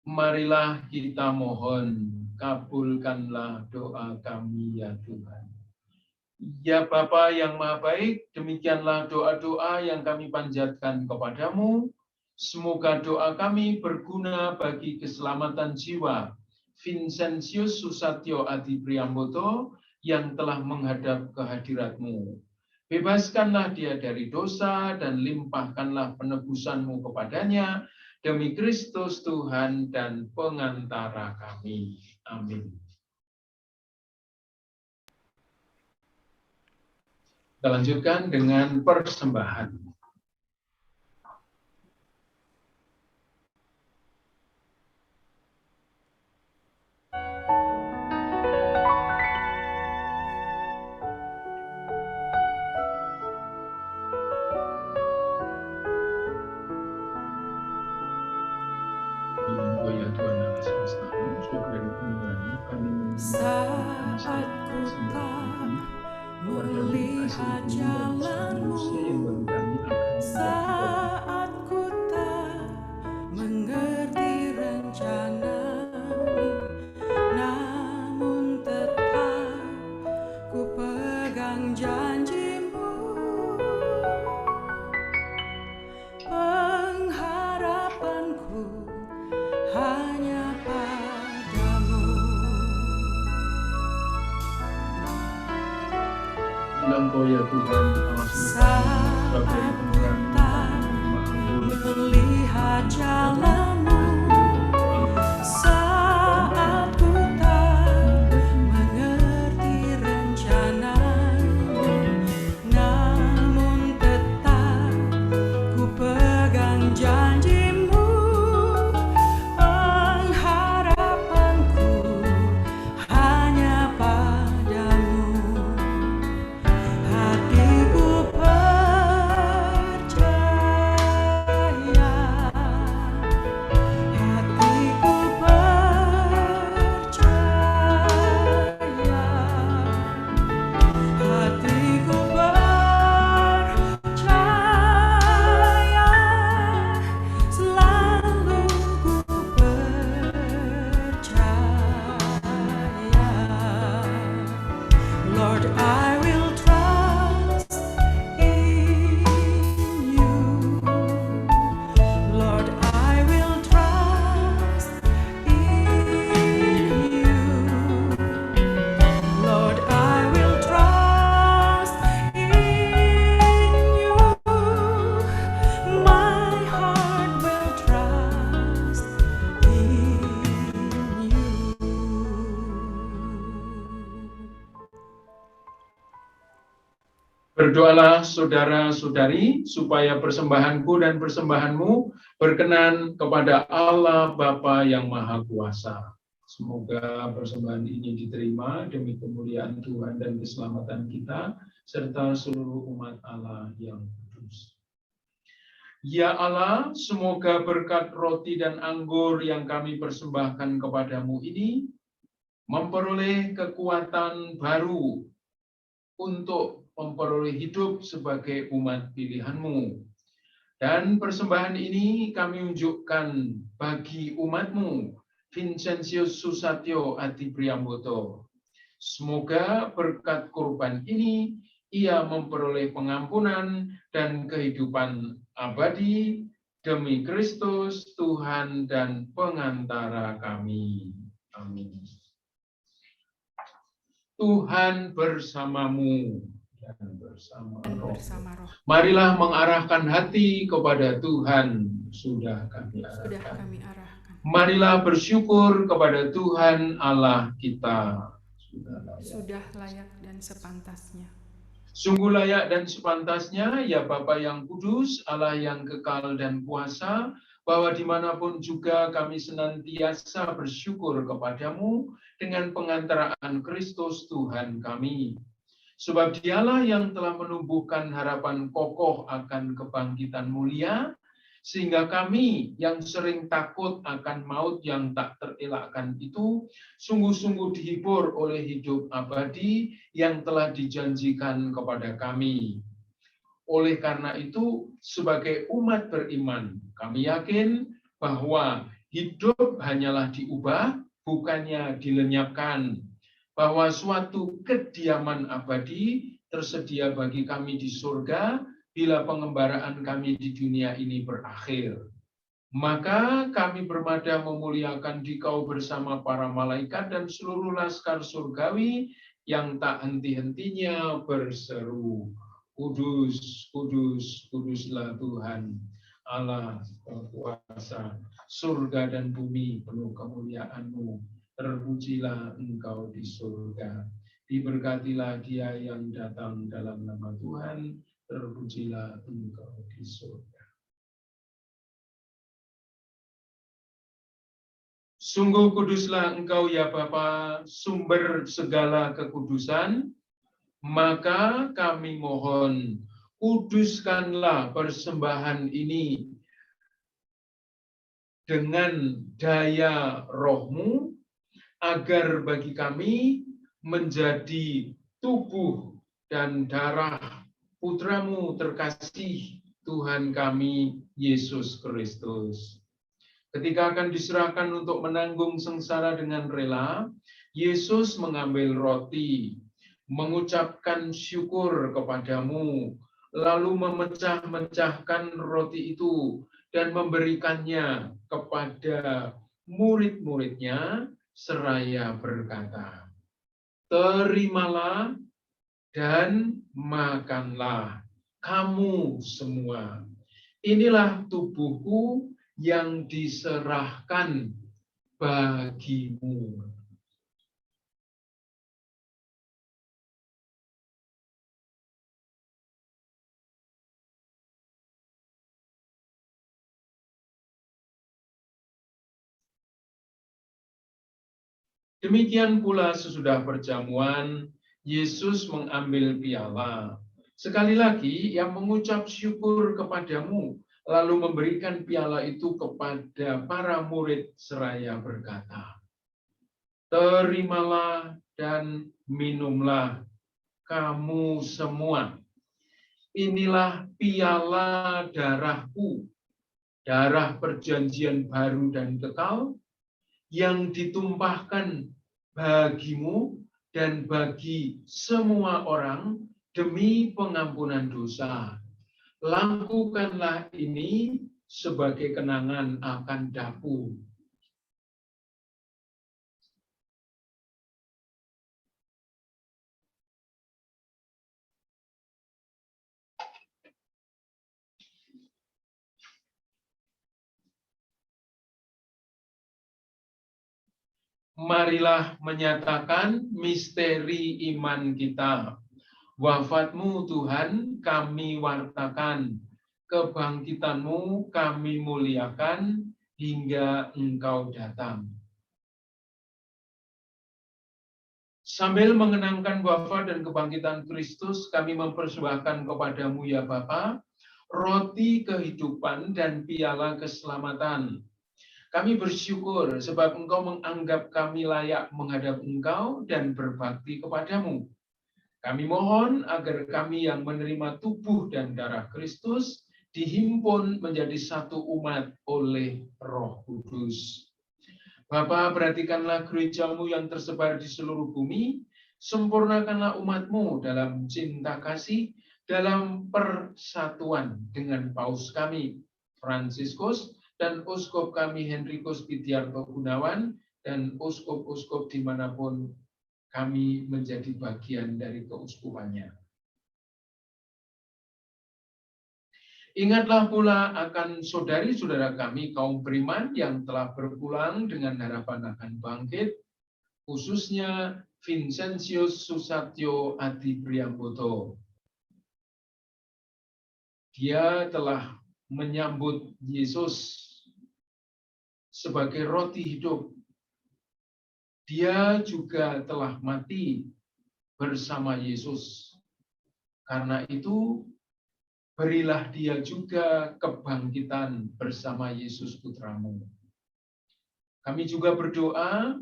Marilah kita mohon, kabulkanlah doa kami ya Tuhan. Ya Bapa yang Maha Baik, demikianlah doa-doa yang kami panjatkan kepadamu. Semoga doa kami berguna bagi keselamatan jiwa Vincentius Susatyo Adi Priambodo yang telah menghadap kehadirat-Mu. Bebaskanlah dia dari dosa dan limpahkanlah penebusan-Mu kepadanya, demi Kristus Tuhan dan pengantara kami. Amin. Kita lanjutkan dengan persembahan. Saat ku tak melihat jalanmu, saat ku tak mengerti rencanamu, namun tetap ku pegang janjimu. Pengharapanku hanya padamu. Engkau ya Tuhan, Saat ku tak jalanmu saat ku tak mengerti rencanamu, namun tetap ku pegang janjimu. Pengharapanku hanya padamu. Hatiku percaya, hatiku percaya, hatiku percaya, selalu ku percaya. Lord, I will trust in you. Lord, I will trust in you. Lord, I will trust in you. My heart will trust in you. Berdoalah saudara-saudari supaya persembahanku dan persembahanmu berkenan kepada Allah Bapa yang Maha Kuasa. Semoga persembahan ini diterima demi kemuliaan Tuhan dan keselamatan kita serta seluruh umat Allah yang kudus. Ya Allah, semoga berkat roti dan anggur yang kami persembahkan kepadamu ini memperoleh kekuatan baru untuk memperoleh hidup sebagai umat pilihan-Mu. Dan persembahan ini kami unjukkan bagi umat-Mu, Vincentius Susatyo Adi Priamboto. Semoga berkat kurban ini, ia memperoleh pengampunan dan kehidupan abadi demi Kristus, Tuhan dan pengantara kami. Amin. Tuhan bersamamu dan bersama roh. Marilah mengarahkan hati kepada Tuhan. Sudah kami arahkan. Marilah bersyukur kepada Tuhan Allah kita. Sudah layak dan sepantasnya. Sungguh layak dan sepantasnya, ya Bapa yang kudus, Allah yang kekal dan kuasa, bahwa dimanapun juga kami senantiasa bersyukur kepadamu dengan pengantaraan Kristus Tuhan kami. Sebab dialah yang telah menumbuhkan harapan kokoh akan kebangkitan mulia, sehingga kami yang sering takut akan maut yang tak terelakkan itu, sungguh-sungguh dihibur oleh hidup abadi yang telah dijanjikan kepada kami. Oleh karena itu, sebagai umat beriman, kami yakin bahwa hidup hanyalah diubah, bukannya dilenyapkan. Bahwa suatu kediaman abadi tersedia bagi kami di surga bila pengembaraan kami di dunia ini berakhir. Maka kami bermada memuliakan Dikau bersama para malaikat dan seluruh laskar surgawi yang tak henti-hentinya berseru, Kudus, kudus, kuduslah Tuhan, Allah berkuasa, surga dan bumi penuh kemuliaan-Mu. Terpujilah Engkau di surga, diberkatilah Dia yang datang dalam nama Tuhan, terpujilah Engkau di surga. Sungguh kuduslah Engkau ya Bapa, sumber segala kekudusan, maka kami mohon, kuduskanlah persembahan ini dengan daya Roh-Mu, agar bagi kami menjadi tubuh dan darah Putra-Mu terkasih, Tuhan kami, Yesus Kristus. Ketika akan diserahkan untuk menanggung sengsara dengan rela, Yesus mengambil roti, mengucapkan syukur kepadamu, lalu memecah-mecahkan roti itu dan memberikannya kepada murid-muridnya, seraya berkata, terimalah dan makanlah kamu semua. Inilah tubuhku yang diserahkan bagimu. Demikian pula sesudah perjamuan, Yesus mengambil piala. Sekali lagi, ia mengucap syukur kepadamu, lalu memberikan piala itu kepada para murid seraya berkata, "Terimalah dan minumlah kamu semua. Inilah piala darahku, darah perjanjian baru dan kekal, yang ditumpahkan bagimu dan bagi semua orang demi pengampunan dosa. Lakukanlah ini sebagai kenangan akan daku." Marilah menyatakan misteri iman kita. Wafatmu Tuhan kami wartakan, kebangkitanmu kami muliakan hingga Engkau datang. Sambil mengenangkan wafat dan kebangkitan Kristus, kami mempersembahkan kepadamu ya Bapa, roti kehidupan dan piala keselamatan. Kami bersyukur sebab Engkau menganggap kami layak menghadap Engkau dan berbakti kepadamu. Kami mohon agar kami yang menerima tubuh dan darah Kristus dihimpun menjadi satu umat oleh Roh Kudus. Bapa, perhatikanlah gerejamu yang tersebar di seluruh bumi, sempurnakanlah umatmu dalam cinta kasih, dalam persatuan dengan Paus kami, Fransiskus, dan Uskup kami Henrikus Widiarto Gunawan, dan uskup-uskup dimanapun kami menjadi bagian dari keuskupannya. Ingatlah pula akan saudari-saudara kami kaum beriman yang telah berpulang dengan harapan akan bangkit, khususnya Vincentius Susatyo Adi Priambodo. Dia telah menyambut Yesus sebagai roti hidup. Dia juga telah mati bersama Yesus. Karena itu, berilah dia juga kebangkitan bersama Yesus Putramu. Kami juga berdoa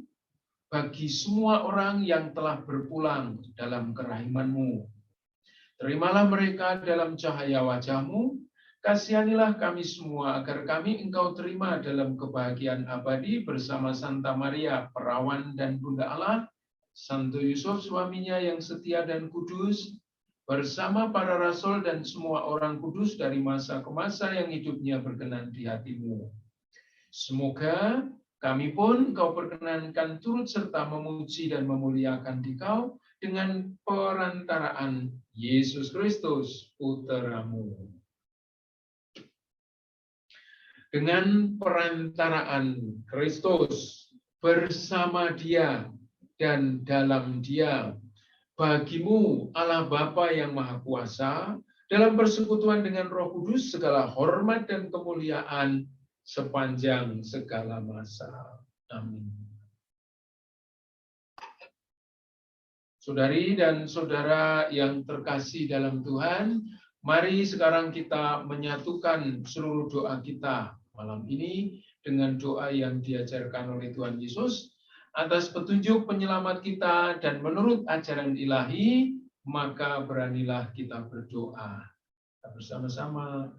bagi semua orang yang telah berpulang dalam kerahiman-Mu. Terimalah mereka dalam cahaya wajah-Mu. Kasihanilah kami semua agar kami Engkau terima dalam kebahagiaan abadi bersama Santa Maria, Perawan dan Bunda Allah, Santo Yusuf suaminya yang setia dan kudus, bersama para rasul dan semua orang kudus dari masa ke masa yang hidupnya berkenan di hati-Mu. Semoga kami pun Engkau perkenankan turut serta memuji dan memuliakan Dikau dengan perantaraan Yesus Kristus, Putra-Mu. Dengan perantaraan Kristus, bersama Dia dan dalam Dia, bagimu Allah Bapa yang Maha Kuasa, dalam persekutuan dengan Roh Kudus, segala hormat dan kemuliaan sepanjang segala masa. Amin. Saudari dan saudara yang terkasih dalam Tuhan, mari sekarang kita menyatukan seluruh doa kita malam ini dengan doa yang diajarkan oleh Tuhan Yesus atas petunjuk penyelamat kita dan menurut ajaran ilahi, maka beranilah kita berdoa. Kita bersama-sama.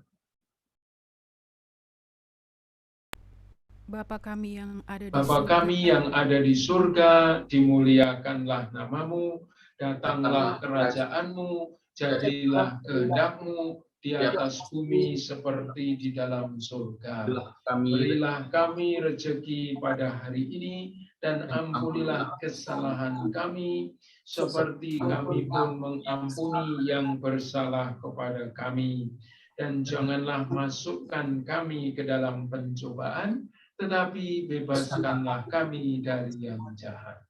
Bapa kami yang ada di Bapa kami yang ada di surga, dimuliakanlah namamu, datanglah kerajaan-Mu, jadilah kehendak-Mu di atas bumi seperti di dalam surga. Berilah kami rezeki pada hari ini, dan ampunilah kesalahan kami, seperti kami pun mengampuni yang bersalah kepada kami. dan janganlah masukkan kami ke dalam pencobaan, tetapi bebaskanlah kami dari yang jahat.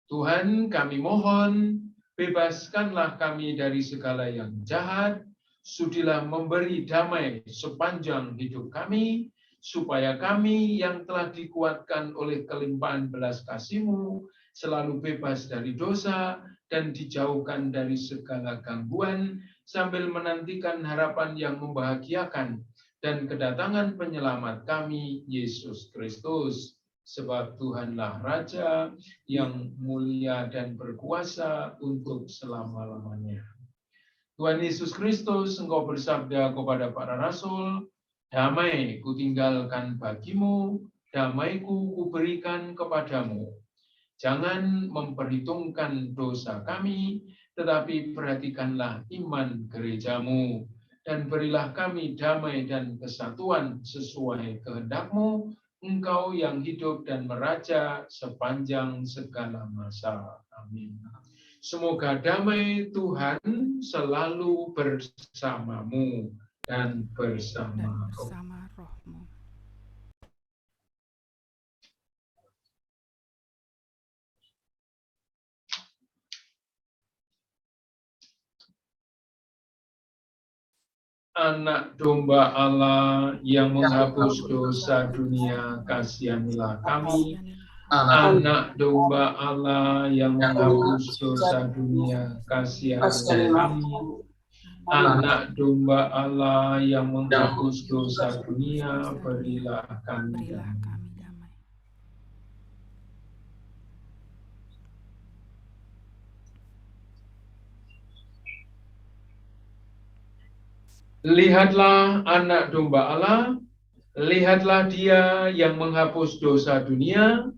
Tuhan, kami mohon, bebaskanlah kami dari segala yang jahat, sudilah memberi damai sepanjang hidup kami, supaya kami yang telah dikuatkan oleh kelimpahan belas kasih-Mu selalu bebas dari dosa dan dijauhkan dari segala gangguan, sambil menantikan harapan yang membahagiakan dan kedatangan penyelamat kami, Yesus Kristus. Sebab Tuhanlah Raja yang mulia dan berkuasa untuk selama-lamanya. Tuhan Yesus Kristus, Engkau bersabda kepada para rasul, damai kutinggalkan bagimu, damaiku kuberikan kepadamu. Jangan memperhitungkan dosa kami, tetapi perhatikanlah iman gerejamu, dan berilah kami damai dan kesatuan sesuai kehendak-Mu, Engkau yang hidup dan meraja sepanjang segala masa. Amin. Semoga damai Tuhan selalu bersamamu dan bersama rohmu. Anak domba Allah yang menghapus dosa dunia, kasihanilah kami. Anak domba Allah yang menghapus dosa dunia, kasihanilah kami. Anak domba Allah yang menghapus dosa dunia, berilah kami damai. Lihatlah anak domba Allah, lihatlah Dia yang menghapus dosa dunia.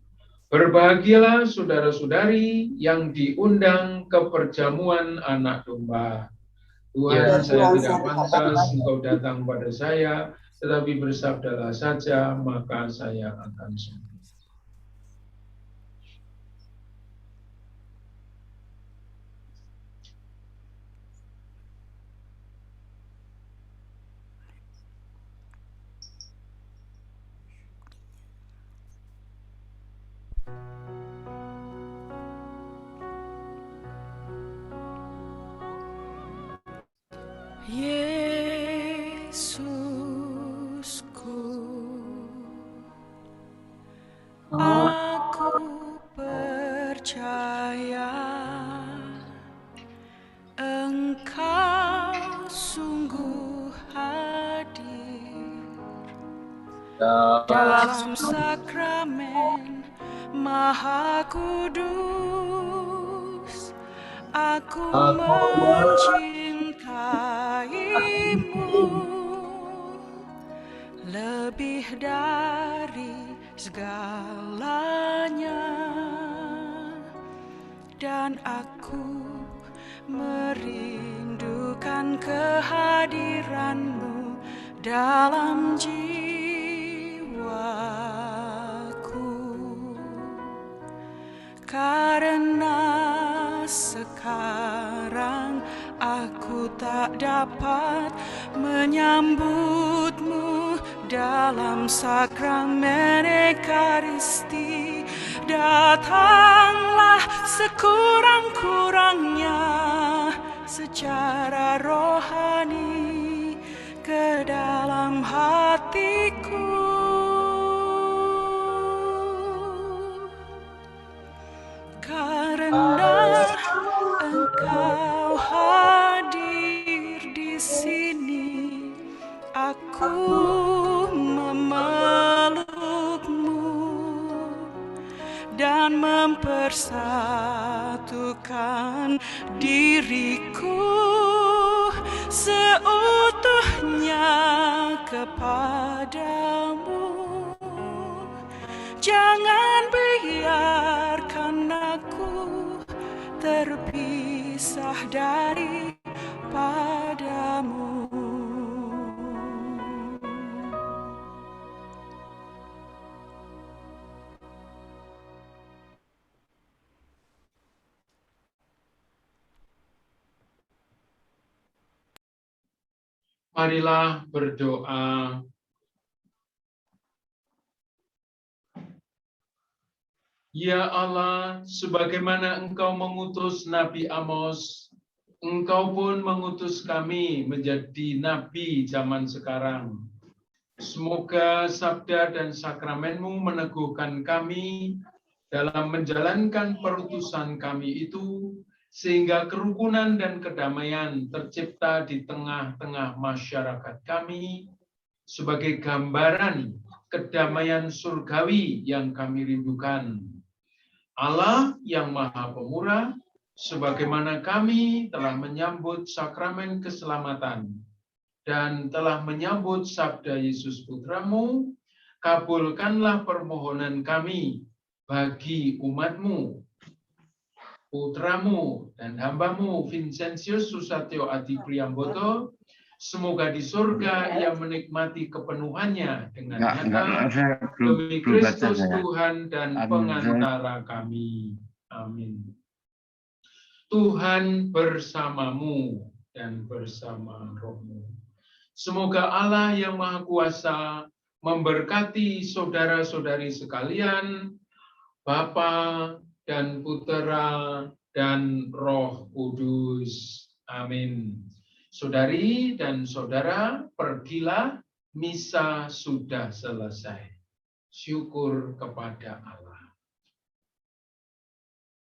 Berbahagialah saudara-saudari yang diundang ke perjamuan anak domba. Tuhan, saya tidak pantas Engkau datang pada saya, tetapi bersabdalah saja, maka saya akan sembuh. Yesusku, aku percaya Engkau sungguh hadir dalam sakramen Maha Kudus. Aku mencintaimu lebih dari segalanya, dan aku merindukan kehadiran-Mu dalam jiwaku. Karena sekarang aku tak dapat menyambut-Mu dalam sakramen Ekaristi, datanglah sekurang-kurangnya secara rohani ke dalam hatiku. Karena Engkau hadir di sini, aku memeluk-Mu dan mempersatukan diriku seutuhnya kepadamu. Jangan biarkan aku terpisah daripada-Mu. Marilah berdoa. Ya Allah, sebagaimana Engkau mengutus Nabi Amos, Engkau pun mengutus kami menjadi nabi zaman sekarang. Semoga sabda dan sakramenmu meneguhkan kami dalam menjalankan perutusan kami itu, sehingga kerukunan dan kedamaian tercipta di tengah-tengah masyarakat kami sebagai gambaran kedamaian surgawi yang kami rindukan. Allah yang Maha Pemurah, sebagaimana kami telah menyambut sakramen keselamatan dan telah menyambut sabda Yesus Putramu, kabulkanlah permohonan kami bagi umat-Mu, Putramu dan hamba-Mu Vincentius Susatyo Adi Priambodo, semoga di surga ia menikmati kepenuhannya dengan nyata demi Kristus Tuhan dan pengantara kami. Amin. Tuhan bersamamu dan bersama rohmu. Semoga Allah yang Maha Kuasa memberkati saudara-saudari sekalian, Bapa dan Putera dan Roh Kudus. Amin. Saudari dan saudara, pergilah, misa sudah selesai. Syukur kepada Allah.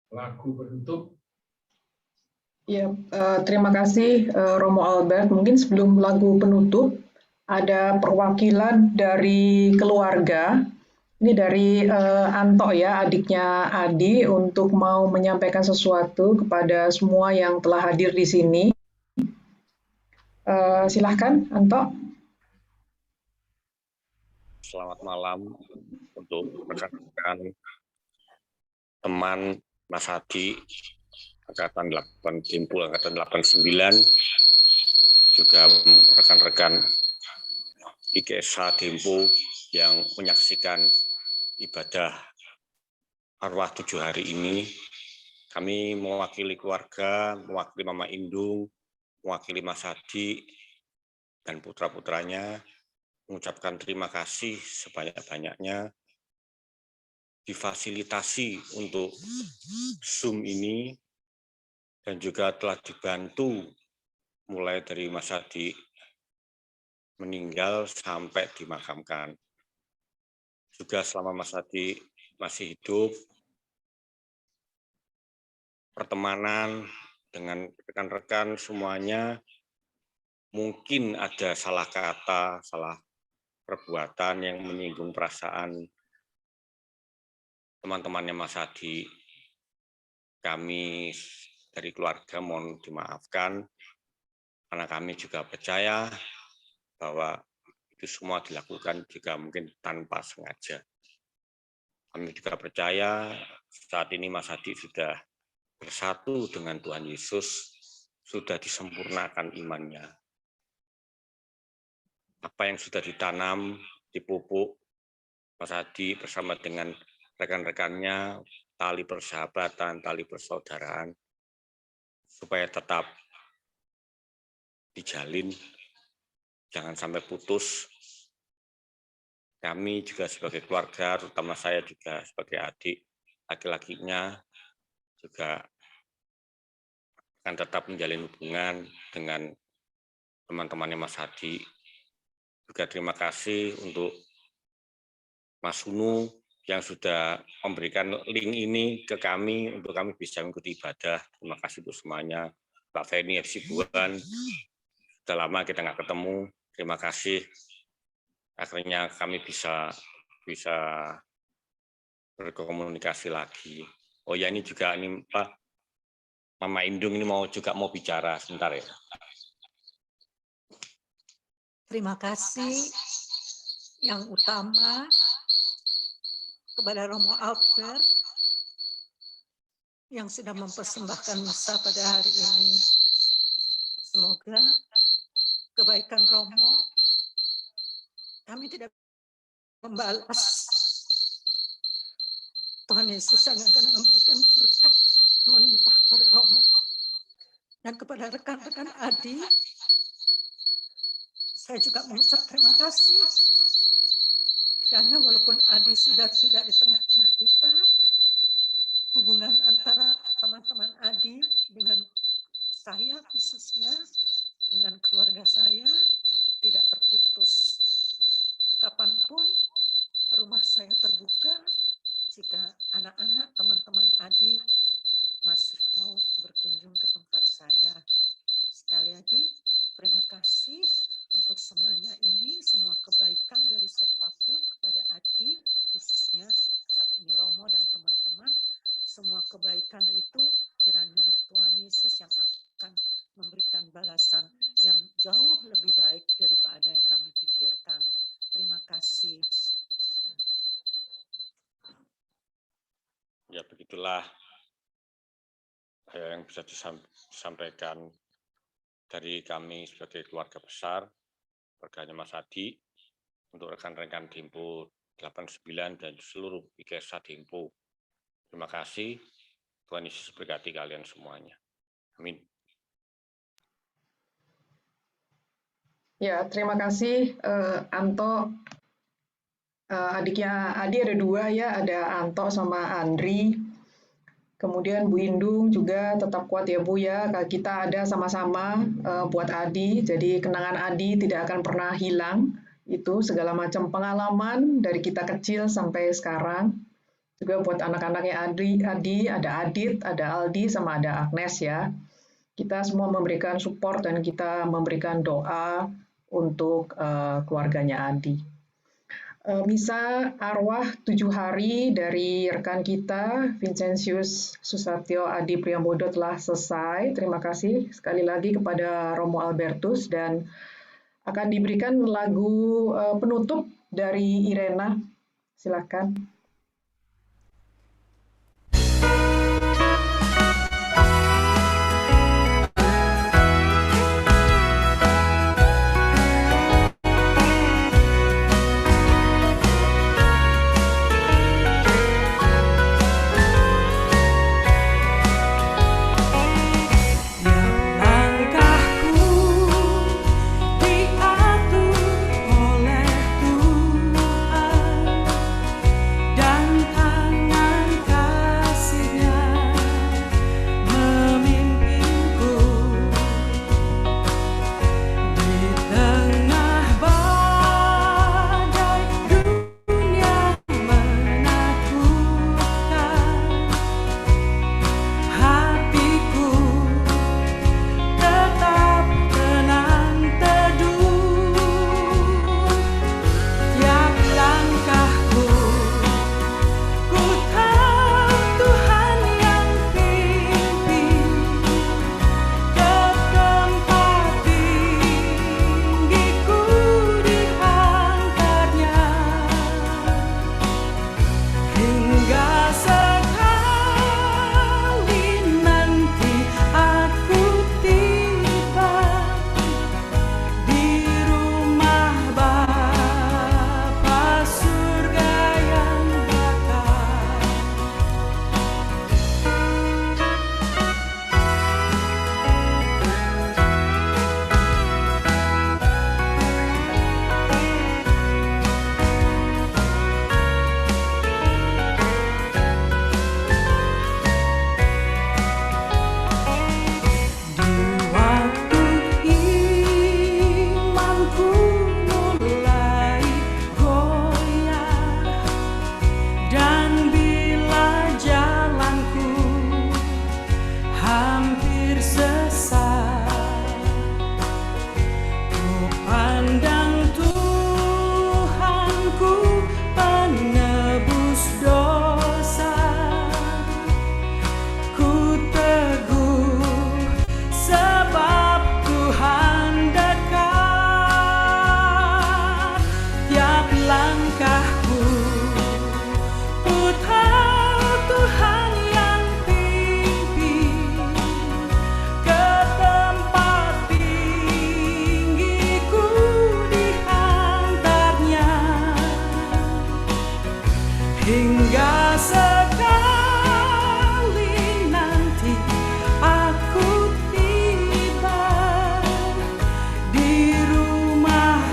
Lagu penutup. Ya, terima kasih Romo Albert. Mungkin sebelum lagu penutup, ada perwakilan dari keluarga. Ini dari Anto ya, adiknya Adi, untuk mau menyampaikan sesuatu kepada semua yang telah hadir di sini. Silahkan, Anto. Selamat malam untuk rekan-rekan teman Mas Hadi, Angkatan 8 Timpul, Angkatan 89, juga rekan-rekan IKSH Dempo yang menyaksikan ibadah arwah 7 hari ini. Kami mewakili keluarga, mewakili Mama Indung, mewakili Mas Hadi dan putra-putranya, mengucapkan terima kasih sebanyak-banyaknya difasilitasi untuk Zoom ini, dan juga telah dibantu mulai dari Mas Hadi meninggal sampai dimakamkan. Juga selama Mas Hadi masih hidup, pertemanan dengan rekan-rekan semuanya mungkin ada salah kata, salah perbuatan yang menyinggung perasaan teman-temannya Mas Hadi. Kami dari keluarga mohon dimaafkan, karena kami juga percaya bahwa itu semua dilakukan juga mungkin tanpa sengaja. Kami juga percaya saat ini Mas Hadi sudah bersatu dengan Tuhan Yesus, sudah disempurnakan imannya. Apa yang sudah ditanam, dipupuk, Mas Hadi bersama dengan rekan-rekannya, tali persahabatan, tali persaudaraan, supaya tetap dijalin, jangan sampai putus. Kami juga sebagai keluarga, terutama saya juga sebagai adik, laki-lakinya, juga akan tetap menjalin hubungan dengan teman-temannya Mas Hadi. Juga terima kasih untuk Mas Hunu yang sudah memberikan link ini ke kami untuk kami bisa mengikuti ibadah. Terima kasih untuk semuanya. Pak Feni FC Buan, sudah lama kita nggak ketemu. Terima kasih. Akhirnya kami bisa berkomunikasi lagi. Oh ya, ini juga ini Pak Mama Indung ini mau bicara sebentar ya. Terima kasih yang utama kepada Romo Albert yang sudah mempersembahkan misa pada hari ini. Semoga kebaikan Romo kami tidak membalas. Tuhan Yesus yang akan memberikan berkat melimpah kepada Romo dan kepada rekan-rekan Adi Saya juga mengucap terima kasih. Kiranya walaupun Adi sudah tidak di tengah-tengah kita, hubungan antara teman-teman Adi dengan saya khususnya, dengan keluarga saya tidak terputus. Kapanpun rumah saya terbuka jika anak-anak teman-teman Adi masih mau berkunjung ke tempat saya. Sekali lagi terima kasih untuk semuanya ini, semua kebaikan dari siapapun kepada Adi, khususnya saat ini Romo dan teman-teman. Semua kebaikan itu kiranya Tuhan Yesus yang akan memberikan balasan yang jauh lebih baik daripada yang kami pikirkan. Terima kasih. Ya, begitulah yang bisa disampaikan dari kami sebagai keluarga besar, keluarganya Mas Adi, untuk rekan-rekan Dempo 89 dan seluruh IKESA Dempo. Terima kasih, Tuhan Yesus berkati kalian semuanya. Amin. Ya, terima kasih Anto. Adiknya Adi ada 2 ya, ada Anto sama Andri. Kemudian Bu Indung juga tetap kuat ya Bu ya, kita ada sama-sama buat Adi, jadi kenangan Adi tidak akan pernah hilang, itu segala macam pengalaman dari kita kecil sampai sekarang. Juga buat anak-anaknya Adi, ada Adit, ada Aldi, sama ada Agnes ya. Kita semua memberikan support dan kita memberikan doa untuk keluarganya Adi. Misa arwah 7 hari dari rekan kita, Vincentius Susatyo Adi Priambodo telah selesai. Terima kasih sekali lagi kepada Romo Albertus dan akan diberikan lagu penutup dari Irena. Silakan. Di rumah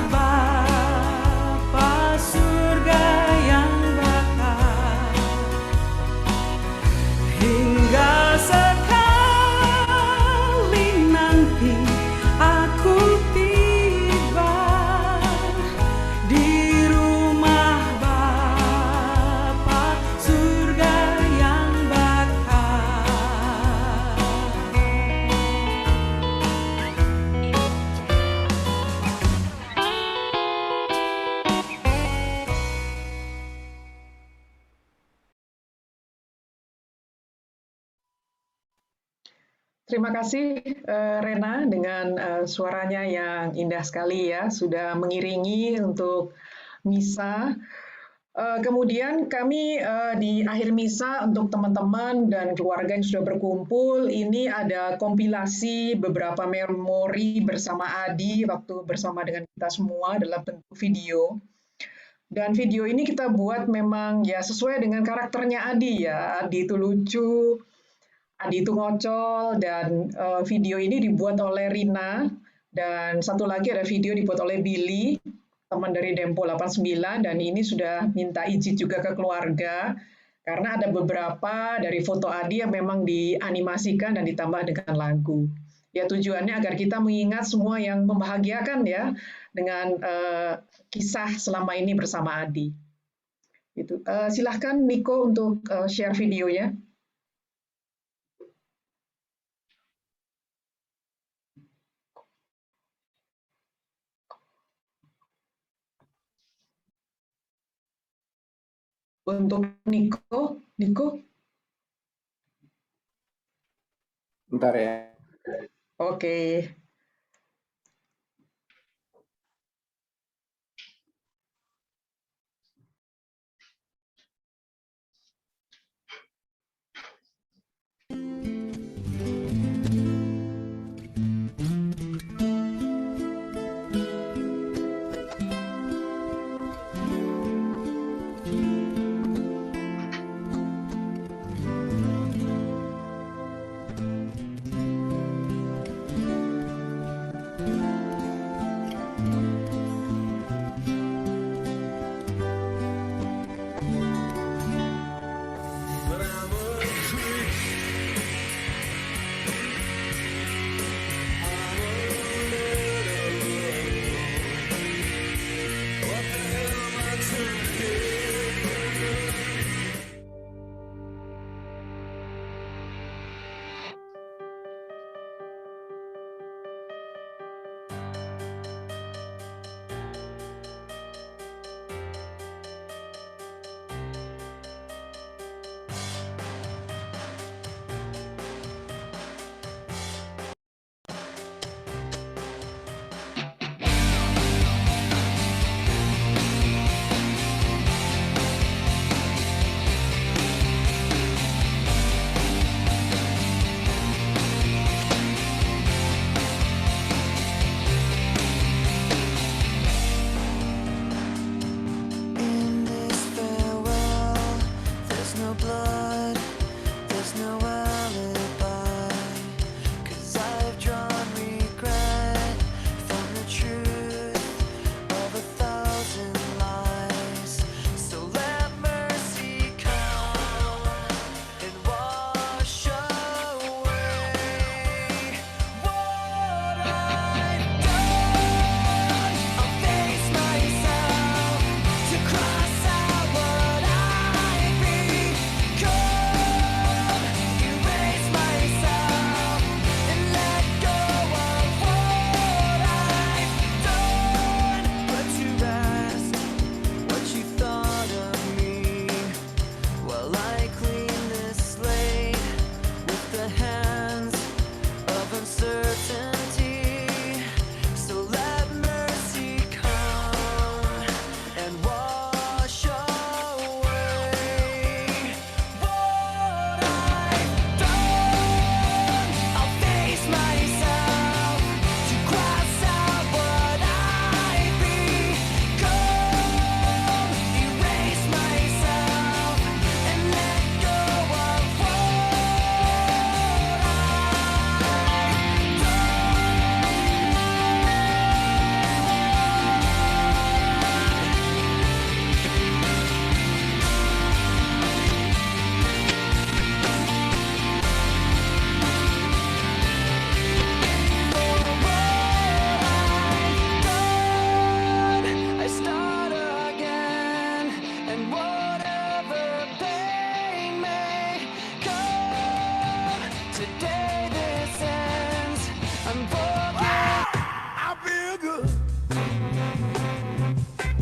Terima kasih Rena dengan suaranya yang indah sekali ya, sudah mengiringi untuk misa. Kemudian kami di akhir misa untuk teman-teman dan keluarga yang sudah berkumpul, ini ada kompilasi beberapa memori bersama Adi waktu bersama dengan kita semua dalam bentuk video. Dan video ini kita buat memang ya sesuai dengan karakternya Adi ya. Adi itu lucu, Adi itu ngocol, dan video ini dibuat oleh Rina, dan satu lagi ada video dibuat oleh Billy, teman dari Dempo 89, dan ini sudah minta izin juga ke keluarga, karena ada beberapa dari foto Adi yang memang dianimasikan dan ditambah dengan lagu. Ya tujuannya agar kita mengingat semua yang membahagiakan ya, dengan kisah selama ini bersama Adi. Gitu. Silahkan Niko untuk share videonya. Untuk Niko. Bentar ya. Oke.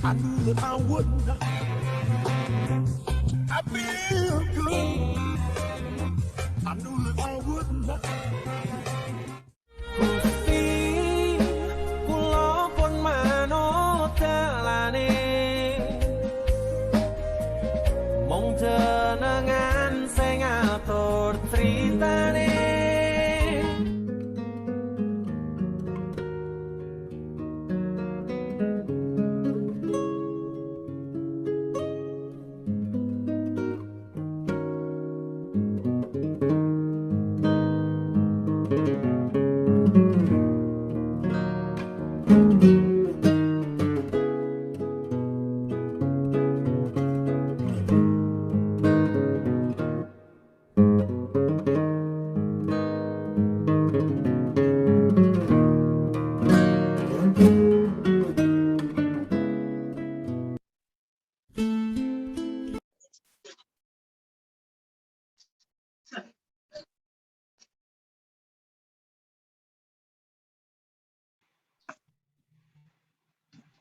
I knew that I wouldn't. I feel good. I knew that I wouldn't. Wong jenengan sing ngatur critane.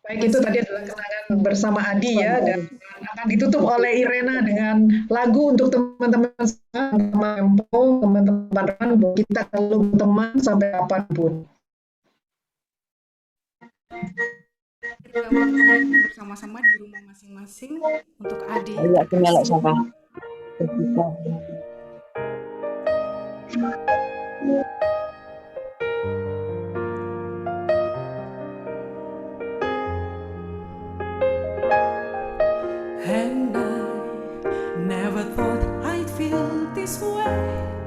Baik, itu tadi adalah kenangan bersama Adi ya, dan akan ditutup oleh Irena dengan lagu untuk teman-teman Tempo, teman-teman Ran, kita selalu teman sampai kapanpun. Kita bersama-sama di rumah masing-masing untuk Adi. Ayo, aku nyalak sama.